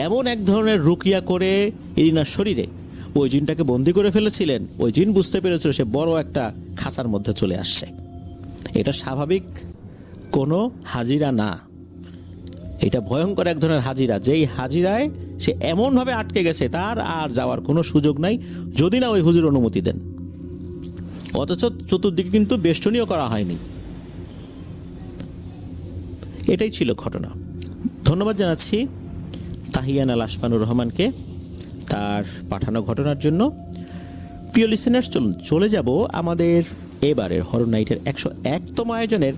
এমন এক ধরনের রুকিয়া করে ইরিনার শরীরে ওই জিনটাকে বন্দি করে ফেলেছিলেন, ওই জিন বুঝতে পেরেছিল সে বড় একটা খাঁচার মধ্যে চলে আসছে। এটা স্বাভাবিক কোনো হাজিরা না, এটা ভয়ঙ্কর এক ধরনের হাজিরা, যেই হাজিরায় সে এমনভাবে আটকে গেছে তার আর যাওয়ার কোনো সুযোগ নাই, যদি না ওই হুজুর অনুমতি দেন। অথচ চতুর্দিকে কিন্তু বেষ্টনীয় করা হয়নি। এটাই ছিল ঘটনা। ধন্যবাদ জানাচ্ছি তাহিয়ান আল আশফানুর রহমানকে তার পাঠানো ঘটনার জন্য। প্রিয় লিসেনার্স, চলুন চলে যাব আমাদের এবারের হরর নাইটের 101তম আয়োজনের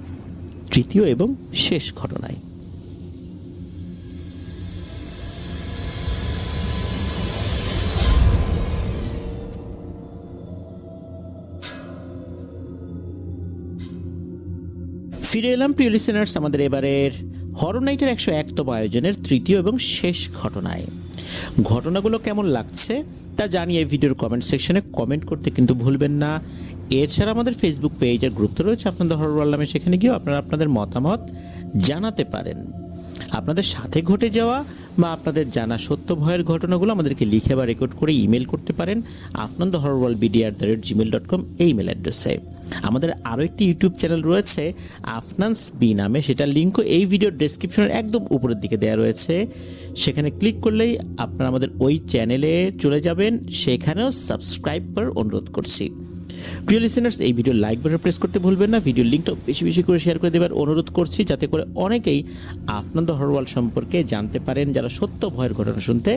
তৃতীয় এবং শেষ ঘটনায়। ফিরে এলাম প্রিয় লিসেনার্স আমাদের এবারের হরর নাইটের 101তম আয়োজনের তৃতীয় এবং শেষ ঘটনায়। ঘটনাগুলো কেমন লাগছে তা জানিয়ে ভিডিওর কমেন্ট সেকশনে কমেন্ট করতে কিন্তু ভুলবেন না। এছাড়া আমাদের ফেসবুক পেজ আর গ্রুপ তো রয়েছে আপনাদের হরর ওয়ার্ল্ড নামে, সেখানে গিয়েও আপনারা আপনাদের মতামত জানাতে পারেন। আপনাদের সাথে ঘটে যাওয়া বা আপনাদের জানা সত্য ভয়ের ঘটনাগুলো আমাদেরকে লিখে বা রেকর্ড করে ইমেল করতে পারেন afnanthehorrorworldbd@gmail.com এই ইমেল অ্যাড্রেসে। আমাদের আরও একটি ইউটিউব চ্যানেল রয়েছে আফনান্স বি নামে, সেটার লিঙ্কও এই ভিডিওর ডেসক্রিপশনের একদম উপরের দিকে দেওয়া রয়েছে। সেখানে ক্লিক করলেই আপনারা আমাদের ওই চ্যানেলে চলে যাবেন, সেখানেও সাবস্ক্রাইব করার অনুরোধ করছি। প্রিয় লিসেনার্স, এই ভিডিও লাইক বাটন প্রেস করতে ভুলবেন না। ভিডিওর লিঙ্কটাও বেশি বেশি করে শেয়ার করে দেবার অনুরোধ করছি, যাতে করে অনেকেই আফনান দ্য হরর ওয়ার্ল্ড সম্পর্কে জানতে পারেন। যারা সত্য ভয়ের ঘটনা শুনতে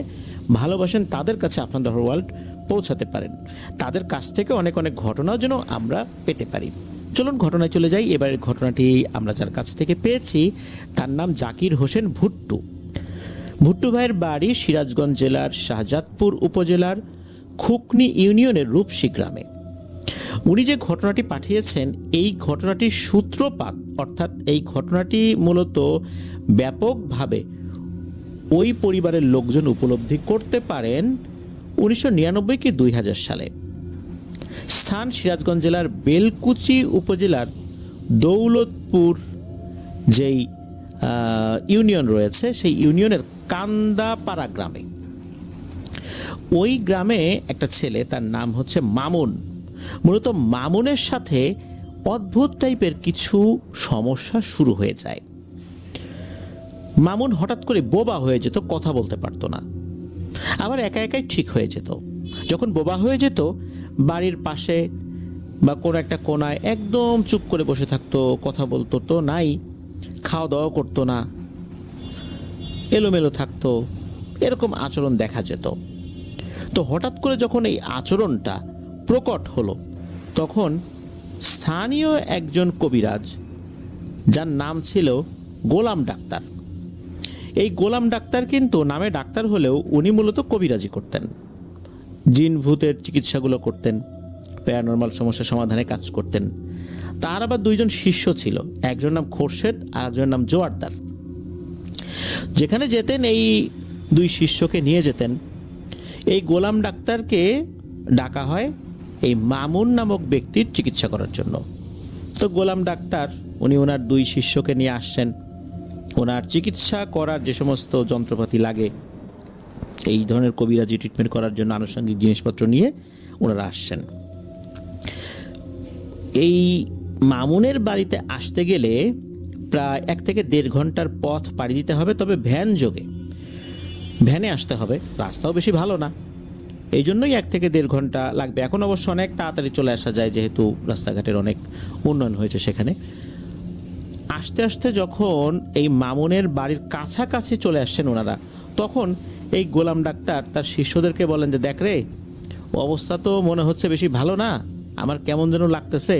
ভালোবাসেন তাদের কাছে আফনান দ্য হরর ওয়ার্ল্ড পৌঁছাতে পারেন, তাদের কাছ থেকে অনেক অনেক ঘটনাও যেন আমরা পেতে পারি। চলুন ঘটনায় চলে যাই। এবারের ঘটনাটি আমরা যার কাছ থেকে পেয়েছি তার নাম জাকির হোসেন ভুট্টু। ভুট্টু ভাইয়ের বাড়ি সিরাজগঞ্জ জেলার শাহজাদপুর উপজেলার খুকনি ইউনিয়নের রূপসী গ্রামে। উনি যে ঘটনাটি পাঠিয়েছেন এই ঘটনাটির সূত্রপাত, অর্থাৎ এই ঘটনাটি মূলত ব্যাপকভাবে ওই পরিবারের লোকজন উপলব্ধি করতে পারেন 1999 কি 2000 সালে। স্থান সিরাজগঞ্জ জেলার বেলকুচি উপজেলার দৌলতপুর যেই ইউনিয়ন রয়েছে সেই ইউনিয়নের কান্দাপাড়া গ্রামে। ওই গ্রামে একটা ছেলে, তার নাম হচ্ছে মামুন। মূলত মামুনের সাথে অদ্ভুত টাইপের কিছু সমস্যা শুরু হয়ে যায়। মামুন হঠাৎ করে বোবা হয়ে যেত, কথা বলতে পারতো না, আবার একা একাই ঠিক হয়ে যেত। যখন বোবা হয়ে যেত বাড়ির পাশে বা কোনো একটা কোনায় একদম চুপ করে বসে থাকতো, কথা বলতো তো নাই, খাওয়া দাওয়া করতো না, এলোমেলো থাকতো, এরকম আচরণ দেখা যেত। তো হঠাৎ করে যখন এই আচরণটা প্রকট হলো তখন স্থানীয় একজন কবিরাজ, যার নাম ছিল গোলাম ডাক্তার। এই গোলাম ডাক্তার কিন্তু নামে ডাক্তার হলেও উনি মূলত কবিরাজি করতেন, জিন ভূতের চিকিৎসাগুলো করতেন, প্যারানরমাল সমস্যা সমাধানে কাজ করতেন। তার আবার দুইজন শিষ্য ছিল, একজন নাম খোরশেদ আর একজনের নাম জোয়ারদার। যেখানে যেতেন এই দুই শিষ্যকে নিয়ে যেতেন। এই গোলাম ডাক্তারকে ডাকা হয় এই মামুন নামক ব্যক্তির চিকিৎসা করার জন্য। তো গোলাম ডাক্তার উনি ওনার দুই শিষ্যকে নিয়ে আসছেন। ওনার চিকিৎসা করার যে সমস্ত যন্ত্রপাতি লাগে এই ধরনের কবিরাজি ট্রিটমেন্ট করার জন্য আনুষঙ্গিক জিনিসপত্র নিয়ে ওনারা আসছেন। এই মামুনের বাড়িতে আসতে গেলে প্রায় 1 থেকে 1.5 ঘন্টার পথ পাড়ি দিতে হবে, তবে ভ্যান যোগে, ভ্যানে আসতে হবে। রাস্তাও বেশি ভালো না, এই জন্যই 1 থেকে 1.5 ঘন্টা লাগবে। এখন অবশ্য অনেক তাড়াতাড়ি চলে আসা যায়, যেহেতু রাস্তাঘাটের অনেক উন্নয়ন হয়েছে সেখানে। আস্তে আস্তে যখন এই মামুনের বাড়ির কাছাকাছি চলে আসছেন ওনারা, তখন এই গোলাম ডাক্তার তার শিষ্যদেরকে বলেন যে, দেখ রে, অবস্থা তো মনে হচ্ছে বেশি ভালো না, আমার কেমন যেন লাগতেছে,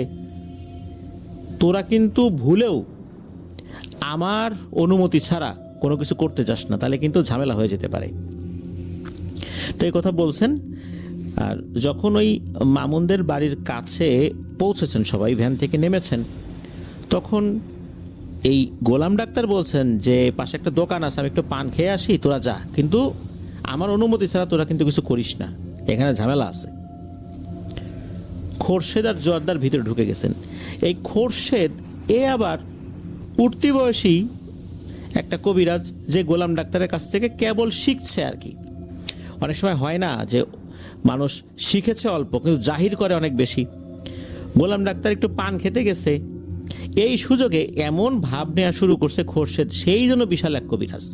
তোরা কিন্তু ভুলেও আমার অনুমতি ছাড়া কোনো কিছু করতে চাস না, তাহলে কিন্তু ঝামেলা হয়ে যেতে পারে। তো এই কথা বলছেন। আর যখন ওই মামুনদের বাড়ির কাছে পৌঁছেছেন, সবাই ভ্যান থেকে নেমেছেন, তখন এই গোলাম ডাক্তার বলছেন যে, পাশে একটা দোকান আছে, আমি একটু পান খেয়ে আসি, তোরা যা, কিন্তু আমার অনুমতি ছাড়া তোরা কিন্তু কিছু করিস না, এখানে ঝামেলা আছে। খোরশেদ আর জোয়ারদার ভিতরে ঢুকে গেছেন। এই খোরশেদ আবার উঠতি বয়সী একটা কবিরাজ, যে গোলাম ডাক্তারের কাছ থেকে কেবল শিখছে আর কি। অনেক সময় হয় না যে মানুষ শিখেছে অল্প কিন্তু জাহির করে অনেক বেশি। গোলাম ডাক্তার একটু পান খেতে গেছে, এই সুযোগে এমন ভাব নেওয়া শুরু করছে খোরশেদ, সেই জন্য বিশাল এক কবিরাজ।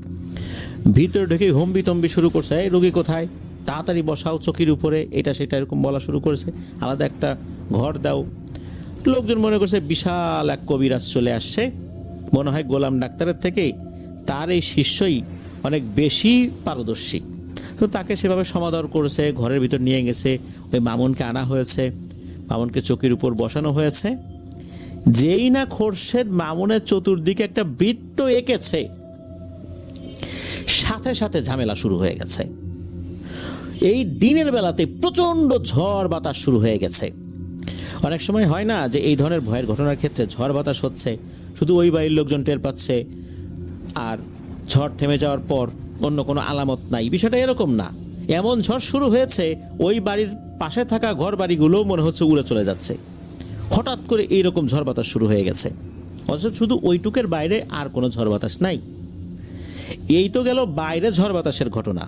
ভিতরে ঢুকে হম্বি তম্বি শুরু করছে, এই রোগী কোথায়, তাড়াতাড়ি বসাও চকির উপরে, এটা সেটা এরকম বলা শুরু করেছে, আলাদা একটা ঘর দাও। লোকজন মনে করছে বিশাল এক কবিরাজ চলে আসছে, মনে হয় গোলাম ডাক্তারের থেকে তার এই শিষ্যই অনেক বেশি পারদর্শী। তো তাকে সেভাবে সমাদর করেছে, ঘরের ভিতর নিয়ে গেছে, ওই মামুনকে আনা হয়েছে, মামুনকে চৌকির উপর বসানো হয়েছে। যেই না খোরশেদ মামুনের চতুর্দিকে একটা বৃত্ত এঁকেছে, সাথে সাথে ঝামেলা শুরু হয়ে গেছে। এই দিনের বেলাতে প্রচণ্ড ঝড় বাতাস শুরু হয়ে গেছে। অনেক সময় হয় না যে এই ধরনের ভয়ের ঘটনার ক্ষেত্রে ঝড় বাতাস হচ্ছে, শুধু ওই বাড়ির লোকজন টের পাচ্ছে, আর ঝড় থেমে যাওয়ার পর অন্য কোনো আলামত নাই। বিষয়টা এরকম না, এমন ঝড় শুরু হয়েছে ওই বাড়ির পাশে থাকা ঘর বাড়িগুলোও মনে হচ্ছে উড়ে চলে যাচ্ছে। হঠাৎ করে এইরকম ঝড় বাতাস শুরু হয়ে গেছে, অথচ শুধু ওইটুকের বাইরে আর কোনো ঝড় বাতাস নাই। এই তো গেল বাইরে ঝড় বাতাসের ঘটনা।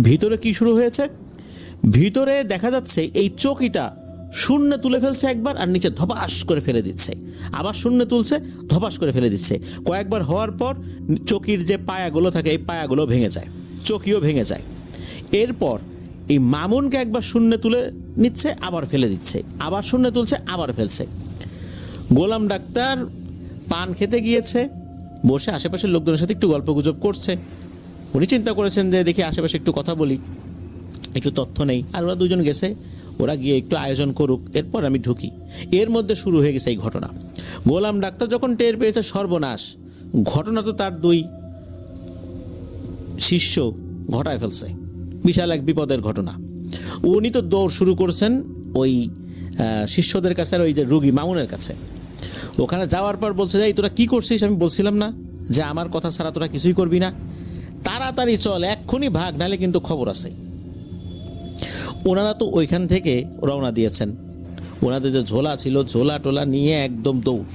ভিতরে কি শুরু হয়েছে? ভিতরে দেখা যাচ্ছে এই চৌকিটা শূন্যে তুলে ফেলছে একবার, আর নিচে ধপাস করে ফেলে দিচ্ছে, আবার শূন্যে তুলছে, ধপাস করে ফেলে দিচ্ছে। কয়েকবার হওয়ার পর চৌকির যে পায়াগুলো থাকে এই পায়াগুলো ভেঙে যায়, চৌকিও ভেঙে যায়। এরপর এই মামুনকে একবার শূন্যে তুলে নিচ্ছে, আবার ফেলে দিচ্ছে, আবার শূন্যে তুলছে, আবার ফেলছে। গোলাম ডাক্তার পান খেতে গিয়েছে, বসে আশেপাশের লোকজনের সাথে একটু গল্পগুজব করছে। উনি চিন্তা করেছেন যে দেখি আশেপাশে একটু কথা বলি, একটু তথ্য নেই। আর ওরা দুজন গেছে, ওরা গিয়ে একটু আয়োজন করুক, এরপর আমি ঢুকি। এর মধ্যে শুরু হয়ে গেছে এই ঘটনা। গোলাম ডাক্তার যখন টের পেয়েছে সর্বনাশ, ঘটনা তো তার দুই শিষ্য ঘটায় ফেলছে, বিশাল এক বিপদের ঘটনা। উনি তো দৌড় শুরু করছেন ওই শিষ্যদের কাছে, আর ওই যে রুগী মামুনের কাছে। ওখানে যাওয়ার পর বলছে, যাই তোরা কি করছিস? আমি বলছিলাম না যে আমার কথা ছাড়া তোরা কিছুই করবি না, তাড়াতাড়ি চল, এক্ষুনি ভাগ, নাহলে কিন্তু খবর আছে। ওনারা তো ওইখান থেকে রওনা দিয়েছেন, ওনাদের যে ঝোলা ছিল, ঝোলা টোলা নিয়ে একদম দৌড়।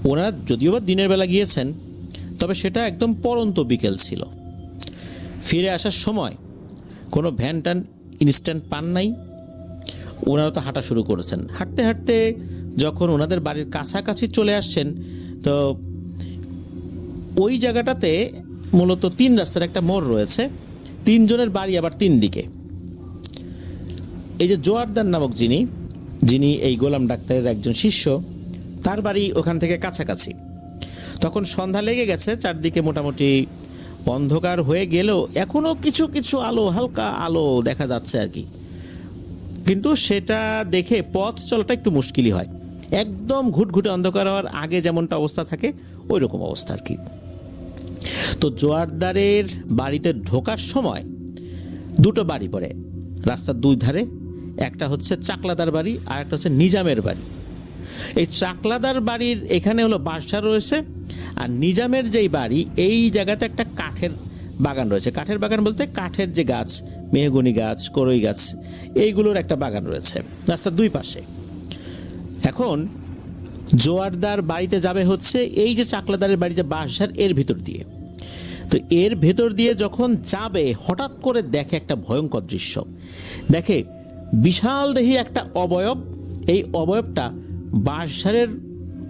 ওনারা যদিও বা দিনের বেলা গিয়েছেন, তবে সেটা একদম পরন্ত বিকেল ছিল। ফিরে আসার সময় কোনো ভ্যান ট্যান ইনস্ট্যান্ট পান নাই। ওনারা তো হাঁটা শুরু করেছেন। হাঁটতে হাঁটতে যখন ওনাদের বাড়ির কাছাকাছি চলে আসছেন, তো ওই জায়গাটাতে মূলত তিন রাস্তার একটা মোড় রয়েছে, তিনজনের বাড়ি আবার তিন দিকে। এই যে জোয়ারদার নামক যিনি এই গোলাম ডাক্তারের একজন শিষ্য, তার বাড়ি ওখান থেকে কাছাকাছি। তখন সন্ধ্যা লেগে গেছে, চারদিকে মোটামুটি অন্ধকার হয়ে গেলেও এখনও কিছু কিছু আলো, হালকা আলো দেখা যাচ্ছে আর কি। কিন্তু সেটা দেখে পথ চলাটা একটু মুশকিলই হয়। একদম ঘুটঘুটে অন্ধকার হওয়ার আগে যেমনটা অবস্থা থাকে ওই রকম অবস্থা আর কি। তো জোয়ারদারের বাড়িতে ঢোকার সময় দুটো বাড়ি পড়ে রাস্তার দুই ধারে, একটা হচ্ছে চাকলাদার বাড়ি আর একটা হচ্ছে নিজামের বাড়ি। এই চাকলাদার বাড়ির এখানে হলো বাসা রয়েছে, আর নিজামের যেই বাড়ি এই জায়গাতে একটা কাঠের বাগান রয়েছে। কাঠের বাগান বলতে কাঠের যে গাছ, মেহগনি গাছ, করই গাছ, এইগুলোর একটা বাগান রয়েছে রাস্তার দুই পাশে। এখন জোয়ারদার বাড়িতে যাবে হচ্ছে এই যে চাকলাদারের বাড়ি যে বাসার এর ভিতর দিয়ে। তো এর ভেতর দিয়ে যখন যাবে, হঠাৎ করে দেখে একটা ভয়ঙ্কর দৃশ্য। দেখে বিশাল দেহি একটা অবয়ব, এই অবয়বটা বাঁশঝাড়ের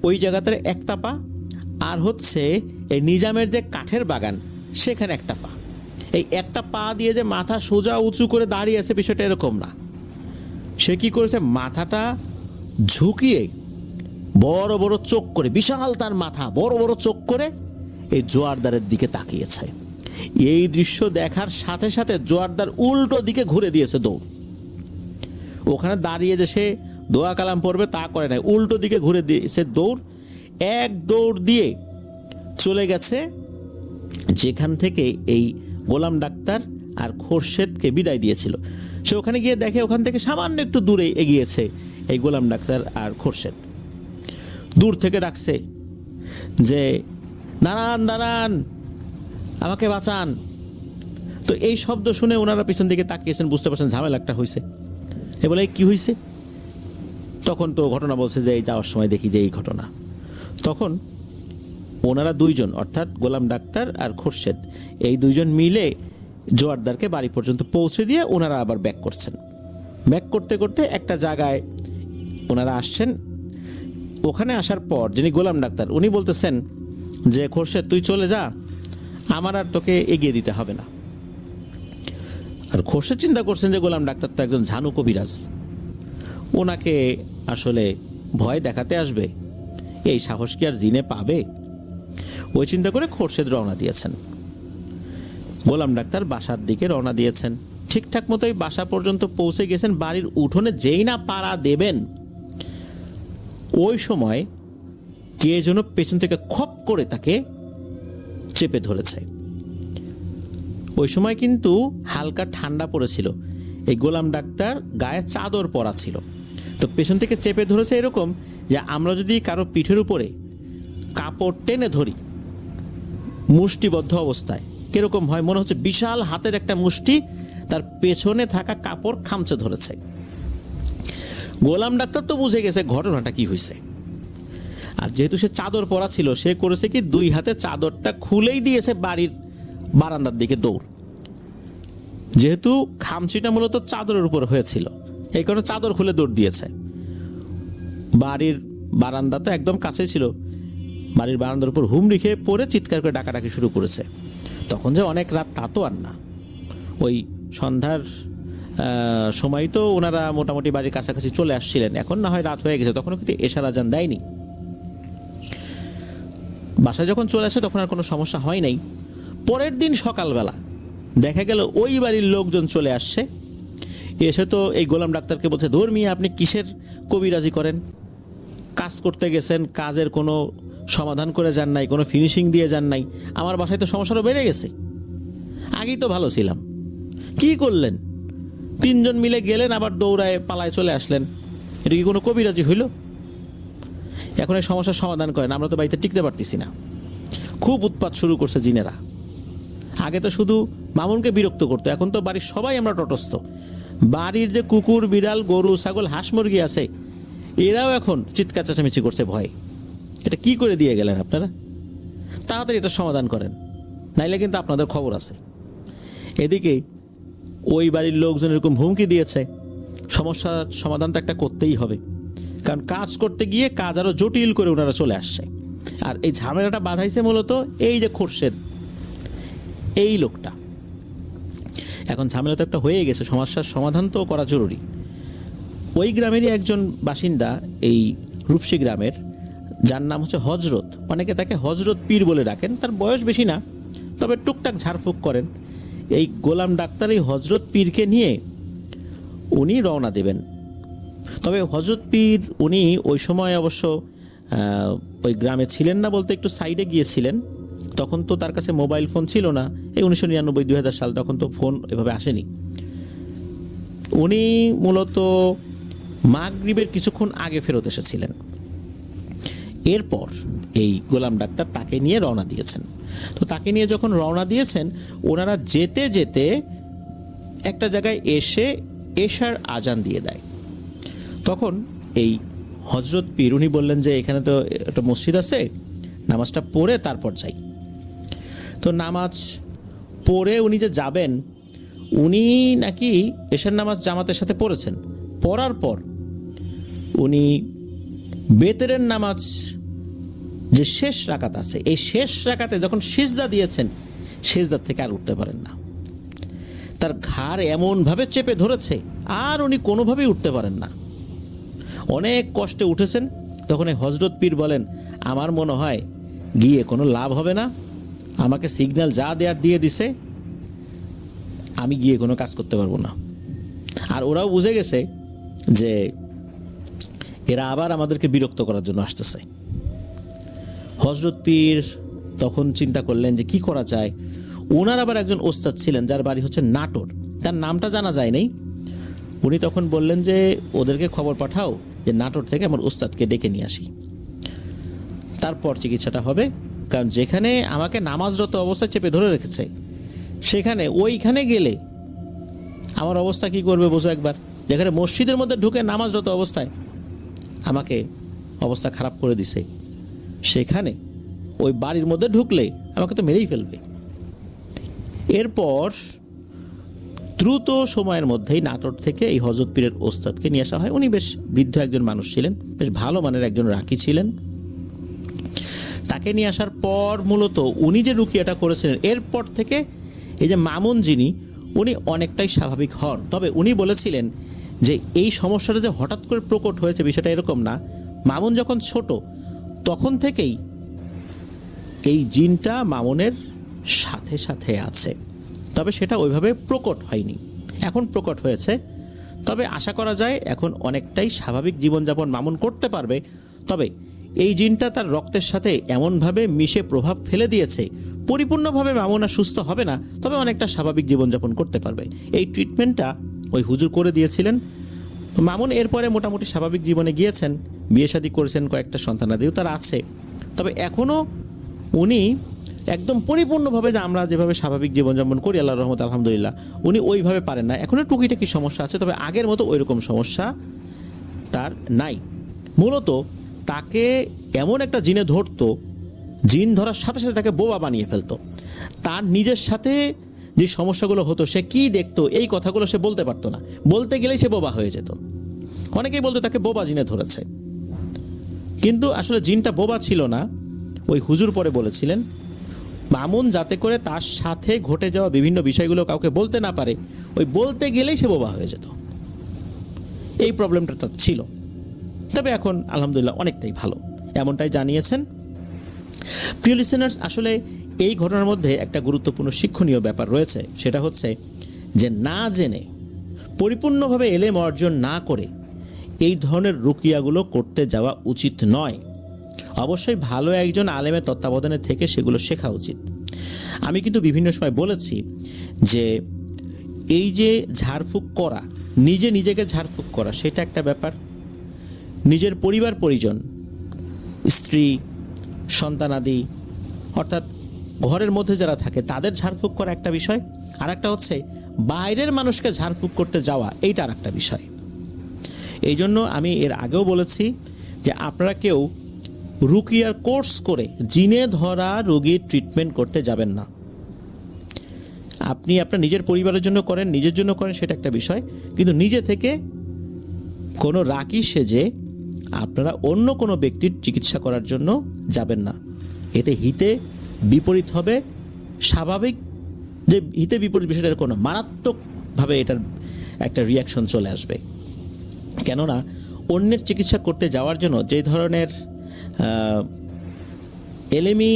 ওই জায়গাটার একটা পা, আর হচ্ছে এই নিজামের যে কাঠের বাগান সেখানে একটা পা। এই একটা পা দিয়ে যে মাথা সোজা উঁচু করে দাঁড়িয়ে আছে, বিষয়টা এরকম না। সে কি করেছে, মাথাটা ঝুঁকিয়ে বড় বড় চোখ করে, বিশাল তার মাথা, বড় বড় চোখ করে এই জোয়ারদারের দিকে তাকিয়েছে। এই দৃশ্য দেখার সাথে সাথে জোয়ারদার উল্টো দিকে ঘুরে দিয়েছে দৌড়। ওখানে দাঁড়িয়ে যে সে দোয়া কালাম পড়বে তা করে নাই, উল্টো দিকে ঘুরে দিয়েছে দৌড়। এক দৌড় দিয়ে চলে গেছে যেখান থেকে এই গোলাম ডাক্তার আর খোরশেদকে বিদায় দিয়েছিল। সে ওখানে গিয়ে দেখে ওখান থেকে সামান্য একটু দূরে এগিয়েছে এই গোলাম ডাক্তার আর খোরশেদ। দূর থেকে ডাকছে যে দাঁড়ান দাঁড়ান, আমাকে বাঁচান। তো এই শব্দ শুনে ওনারা পিছন দিকে তাকিয়েছেন, বুঝতে পারছেন ঝামেলা একটা হয়েছে। এ বলে কি হয়েছে? তখন তো ঘটনা বলছে যে এই যাওয়ার সময় দেখি যে এই ঘটনা। তখন ওনারা দুইজন, অর্থাৎ গোলাম ডাক্তার আর খোরশেদ, এই দুইজন মিলে জোয়ারদারকে বাড়ি পর্যন্ত পৌঁছে দিয়ে ওনারা আবার ব্যাক করছেন। ব্যাক করতে করতে একটা জায়গায় ওনারা আসছেন। ওখানে আসার পর যিনি গোলাম ডাক্তার, উনি বলতেছেন যে খোরশেদ তুই চলে যা, আমার আর তোকে এগিয়ে দিতে হবে না। আর খোরশেদ চিন্তা করছেন যে গোলাম ডাক্তার তো একজন ঝানু কবিরাজ, ওনাকে আসলে ভয় দেখাতে আসবে, এই সাহস কি আর জিনে পাবে? ওই চিন্তা করে খোরশেদ রওনা দিয়েছেন। গোলাম ডাক্তার বাসার দিকে রওনা দিয়েছেন। ঠিকঠাক মতোই বাসা পর্যন্ত পৌঁছে গেছেন। বাড়ির উঠোনে যেই না পাড়া দেবেন, ওই সময় কে যেন পেছন থেকে খপ করে তাকে চেপে ধরেছে। ওই সময় কিন্তু হালকা ঠান্ডা পড়েছিল। এই গোলাম ডাক্তার গায়ে চাদর পরা ছিল, তো পেছন থেকে চেপে ধরেছে এরকম যে আমরা যদি কারো পিঠের উপরে কাপড় টেনে ধরি মুষ্টিবদ্ধ অবস্থায় কিরকম হয়, মনে হচ্ছে বিশাল হাতের একটা মুষ্টি তার পেছনে থাকা কাপড় খামচে ধরেছে। গোলাম ডাক্তার তো বুঝে গেছে ঘটনাটা কি হয়েছে, আর যেহেতু সে চাদর পরা ছিল, সে করেছে কি দুই হাতে চাদরটা খুলেই দিয়েছে বাড়ির বারান্দার দিকে দৌড়। যেহেতু খামচিটা মূলত চাদরের উপর হয়েছিল, এই কারণে চাদর খুলে দৌড় দিয়েছে। বাড়ির বারান্দা তো একদম কাছে ছিল, বাড়ির বারান্দার উপর হুমড়ি খেয়ে পড়ে চিৎকার করে ডাকাডাকি শুরু করেছে। তখন যে অনেক রাত তা তো আর না, ওই সন্ধ্যার সময় তো ওনারা মোটামুটি বাড়ির কাছাকাছি চলে আসছিলেন। এখন না হয় রাত হয়ে গেছে, তখনও কিন্তু এশার আজান দেয়নি। বাসায় যখন চলে আসে তখন আর কোনো সমস্যা হয় নাই। পরের দিন সকালবেলা দেখা গেল ওই বাড়ির লোকজন চলে আসছে, এসে তো এই গোলাম ডাক্তারকে বলছে, ধর্মিয়া আপনি কিসের কবিরাজি করেন? কাজ করতে গেছেন, কাজের কোনো সমাধান করে যান নাই, কোনো ফিনিশিং দিয়ে যান নাই, আমার বাসায় তো সমস্যাটা বেড়ে গেছে, আগেই তো ভালো ছিলাম, কি করলেন? তিনজন মিলে গেলেন, আবার দৌড়ায় পালায় চলে আসলেন, এটা কি কোনো কবিরাজি হইল? এখন এই সমস্যার সমাধান করেন, আমরা তো বাড়িতে টিকতে পারতেছি না। খুব উৎপাত শুরু করছে জিনেরা। আগে তো শুধু মামুনকে বিরক্ত করতো, এখন তো বাড়ির সবাই আমরা তটস্থ। বাড়ির যে কুকুর, বিড়াল, গরু, ছাগল, হাঁস, মুরগি আছে, এরাও এখন চিৎকার চেঁচামেচি করছে ভয়ে। এটা কি করে দিয়ে গেলেন আপনারা? তাড়াতাড়ি এটা সমাধান করেন, নাইলে কিন্তু আপনাদের খবর আছে। এদিকে ওই বাড়ির লোকজন এরকম হুমকি দিয়েছে, সমস্যার সমাধান তো একটা করতেই হবে, কারণ কাজ করতে গিয়ে কাজ আরও জটিল করে ওনারা চলে আসছে। আর এই ঝামেলাটা বাঁধাইছে মূলত এই যে খোরশেদ, এই লোকটা। এখন ঝামেলা তো একটা হয়ে গেছে, সমস্যার সমাধান তো করা জরুরি। ওই গ্রামেরই একজন বাসিন্দা, এই রূপসী গ্রামের, যার নাম হচ্ছে হজরত, অনেকে তাকে হজরত পীর বলে ডাকেন। তার বয়স বেশি না, তবে টুকটাক ঝাড়ফুঁক করেন। এই গোলাম ডাক্তার এই হজরত পীরকে নিয়ে উনি রওনা দেবেন। তবে হজরত পীর উনি ওই সময় অবশ্য ওই গ্রামে ছিলেন না, বলতে একটু সাইডে গিয়েছিলেন। তখন তো তার কাছে মোবাইল ফোন ছিল না, এই 1999-2000 সাল, তখন তো ফোন এভাবে আসেনি। উনি মূলত মাগরিবের কিছুক্ষণ আগে ফেরত এসেছিলেন। এরপর এই গোলাম ডাক্তার তাকে নিয়ে রওনা দিয়েছেন। তো তাকে নিয়ে যখন রওনা দিয়েছেন, ওনারা যেতে যেতে একটা জায়গায় এসে এশার আজান দিয়ে দেয়। তখন এই হজরত পীর উনি বললেন যে এখানে তো একটা মসজিদ আছে, নামাজটা পড়ে তারপর যাই। তো নামাজ পড়ে উনি যে যাবেন, উনি নাকি এশার নামাজ জামাতের সাথে পড়েছেন। পড়ার পর উনি বেতেরের নামাজ যে শেষ রাকাত আছে, এই শেষ রাকাতে যখন সিজদা দিয়েছেন, সিজদার থেকে আর উঠতে পারেন না। তার ঘাড় এমনভাবে চেপে ধরেছে, আর উনি কোনোভাবেই উঠতে পারেন না। অনেক কষ্টে উঠেছেন। তখন এই হজরত পীর বলেন, আমার মনে হয় গিয়ে কোনো লাভ হবে না, আমাকে সিগন্যাল যা দেওয়ার দিয়ে দিছে, আমি গিয়ে কোনো কাজ করতে পারবো না। আর ওরাও বুঝে গেছে যে এরা আবার আমাদেরকে বিরক্ত করার জন্য আসতেছে। হজরত পীর তখন চিন্তা করলেন যে কি করা যায়। ওনার আবার একজন ওস্তাদ ছিলেন, যার বাড়ি হচ্ছে নাটোর, তার নামটা জানা যায় নাই। উনি তখন বললেন যে ওদেরকে খবর পাঠাও যে নাটোর থেকে আমার ওস্তাদকে ডেকে নিয়ে আসি, তারপর চিকিৎসাটা হবে। কারণ যেখানে আমাকে নামাজরত অবস্থায় চেপে ধরে রেখেছে, সেখানে ওইখানে গেলে আমার অবস্থা কি করবে বোঝো একবার। যেখানে মসজিদের মধ্যে ঢুকে নামাজরত অবস্থায় আমাকে অবস্থা খারাপ করে দিছে, সেখানে ওই বাড়ির মধ্যে ঢুকলে আমাকে তো মেরেই ফেলবে। এরপর দ্রুত সময়ের মধ্যেই নাটোর থেকে এই হজরত পীরের ওস্তাদকে নিয়ে আসা হয়। উনি বেশ বৃদ্ধ একজন মানুষ ছিলেন, বেশ ভালো মানের একজন রাকি ছিলেন। তাকে নিয়ে আসার পর মূলত উনি যে রুকিয়াটা করেছিলেন, এরপর থেকে এই যে মামুন যিনি, উনি অনেকটাই স্বাভাবিক হন। তবে উনি বলেছিলেন যে এই সমস্যাটা যে হঠাৎ করে প্রকট হয়েছে, বিষয়টা এরকম না। মামুন যখন ছোট, তখন থেকেই এই জিনটা মামুনের সাথে সাথে আছে। তবে সেটা ওইভাবে প্রকট হয়নি, এখন প্রকট হয়েছে। তবে আশা করা যায় এখন অনেকটাই স্বাভাবিক জীবনযাপন মামুন করতে পারবে। তবে এই জিনটা তার রক্তের সাথে এমনভাবে মিশে প্রভাব ফেলে দিয়েছে, পরিপূর্ণভাবে মামুন আর সুস্থ হবে না, তবে অনেকটা স্বাভাবিক জীবনযাপন করতে পারবে। এই ট্রিটমেন্টটা ওই হুজুর করে দিয়েছিলেন। মামুন এরপরে মোটামুটি স্বাভাবিক জীবনে গিয়েছেন, বিয়ে শাদী করেছেন, কয়েকটা সন্তানাদিও তার আছে। তবে এখনও উনি একদম পরিপূর্ণভাবে যে আমরা যেভাবে স্বাভাবিক জীবনযাপন করি আল্লাহর রহমতে আলহামদুলিল্লাহ, উনি ওইভাবে পারেন না। এখনও টুকিটাকি সমস্যা আছে, তবে আগের মতো ওইরকম সমস্যা তার নাই। মূলত তাকে এমন একটা জিনে ধরতো, জিন ধরার সাথে সাথে তাকে বোবা বানিয়ে ফেলতো। তার নিজের সাথে যে সমস্যাগুলো হতো, সে কি দেখতো এই কথাগুলো সে বলতে পারতো না, বলতে গেলেই সে বোবা হয়ে যেত। অনেকেই বলতো তাকে বোবা জিনে ধরেছে, কিন্তু আসলে জিনটা বোবা ছিল না। ওই হুজুর পরে বলেছিলেন মামুন যাতে করে তার সাথে ঘটে যাওয়া বিভিন্ন বিষয়গুলো কাউকে বলতে না পারে, ওই বলতে গেলেই সে বোবা হয়ে যেত। এই প্রবলেমটা তার ছিল। তবে এখন আলহামদুলিল্লাহ অনেকটাই ভালো, এমনটাই জানিয়েছেন। প্রিয় লিসেনার্স, আসলে এই ঘটনার মধ্যে একটা গুরুত্বপূর্ণ শিক্ষণীয় ব্যাপার রয়েছে। সেটা হচ্ছে যে না জেনে, পরিপূর্ণভাবে এলেম অর্জন না করে এই ধরনের রুকিয়াগুলো করতে যাওয়া উচিত নয়। অবশ্যই ভালো একজন আলেমের তত্ত্বাবধানে থেকে সেগুলো শেখা উচিত। আমি কিন্তু বিভিন্ন সময় বলেছি যে এই যে ঝাড়ফুঁক করা, নিজেকে ঝাড়ফুঁক করা, সেটা একটা ব্যাপার। নিজের পরিবার পরিজন, স্ত্রী, সন্তানাদি, অর্থাৎ ঘরের মধ্যে যারা থাকে তাদের ঝাড়ফুঁক করা একটা বিষয়। আর একটা হচ্ছে বাইরের মানুষকে ঝাড়ফুঁক করতে যাওয়া, এইটা আর একটা বিষয়। এই জন্য আমি এর আগেও বলেছি যে আপনারা কেউ রুকিয়ার কোর্স করে জিনে ধরা রোগীর ট্রিটমেন্ট করতে যাবেন না। আপনি আপনার নিজের পরিবারের জন্য করেন, নিজের জন্য করেন, সেটা একটা বিষয়, কিন্তু নিজে থেকে কোনো রাকি সেজে আপনারা অন্য কোনো ব্যক্তির চিকিৎসা করার জন্য যাবেন না। এতে হিতে বিপরীত হবে। স্বাভাবিক যে হিতে বিপরীত বিষয়টার কোনো মারাত্মকভাবে এটার একটা রিয়াকশন চলে আসবে। কেননা অন্যের চিকিৎসা করতে যাওয়ার জন্য যে ধরনের এলেমি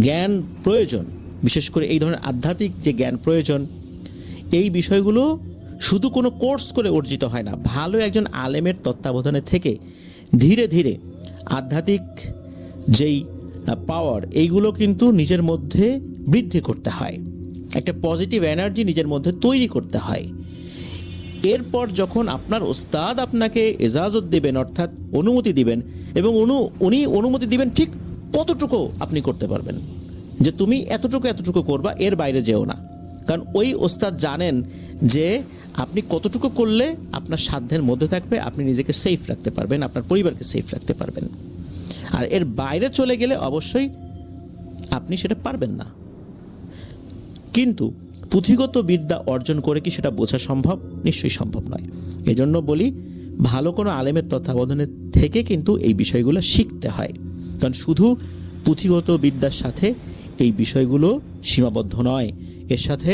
জ্ঞান প্রয়োজন, বিশেষ করে এই ধরনের আধ্যাত্মিক যে জ্ঞান প্রয়োজন, এই বিষয়গুলো শুধু কোনো কোর্স করে অর্জিত হয় না। ভালো একজন আলেমের তত্ত্বাবধানে থেকে ধীরে ধীরে আধ্যাত্মিক যেই পাওয়ার, এইগুলো কিন্তু নিজের মধ্যে বৃদ্ধি করতে হয়, একটা পজিটিভ এনার্জি নিজের মধ্যে তৈরি করতে হয়। এরপর যখন আপনার ওস্তাদ আপনাকে এজাজত দেবেন, অর্থাৎ অনুমতি দিবেন, এবং উনি অনুমতি দিবেন ঠিক কতটুকু আপনি করতে পারবেন, যে তুমি এতটুকু করবা, এর বাইরে যেও না। কারণ ওই ওস্তাদ জানেন যে আপনি কতটুকু করলে আপনার সাধ্যের মধ্যে থাকবে, আপনি নিজেকে সেফ রাখতে পারবেন, আপনার পরিবারকে সেফ রাখতে পারবেন। আর এর বাইরে চলে গেলে অবশ্যই আপনি সেটা পারবেন না। কিন্তু পুঁথিগত বিদ্যা অর্জন করে কি সেটা বোঝা সম্ভব? নিশ্চয়ই সম্ভব নয়। এজন্য বলি ভালো কোনো আলেমের তত্ত্বাবধানে থেকে কিন্তু এই বিষয়গুলো শিখতে হয়। কারণ শুধু পুঁথিগত বিদ্যার সাথে এই বিষয়গুলো সীমাবদ্ধ নয়, এর সাথে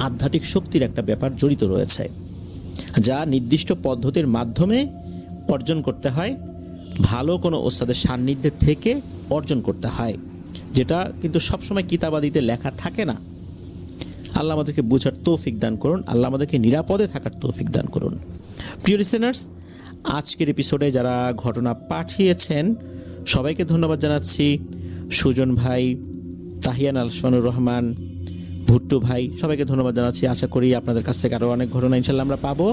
আধ্যাত্মিক শক্তির একটা ব্যাপার জড়িত রয়েছে, যা নির্দিষ্ট পদ্ধতির মাধ্যমে অর্জন করতে হয়, ভালো কোনো ওস্তাদের সান্নিধ্যে থেকে অর্জন করতে হয়, যেটা কিন্তু সবসময় কিতাবাদিতে লেখা থাকে না। আল্লাহ আমাদেরকে বোঝার তৌফিক দান করুন, আল্লাহ আমাদেরকে নিরাপদে থাকার তৌফিক দান করুন। প্রিয় লিসেনার্স, আজকের এপিসোডে যারা ঘটনা পাঠিয়েছেন সবাইকে ধন্যবাদ জানাচ্ছি। সুজন ভাই, তাহিয়ান আলসানুর রহমান, ভুট্টু ভাই, সবাইকে ধন্যবাদ জানাচ্ছি। আশা করি আপনাদের কাছ থেকে আরও অনেক ঘটনা ইনশাল্লাহ আমরা পাবো।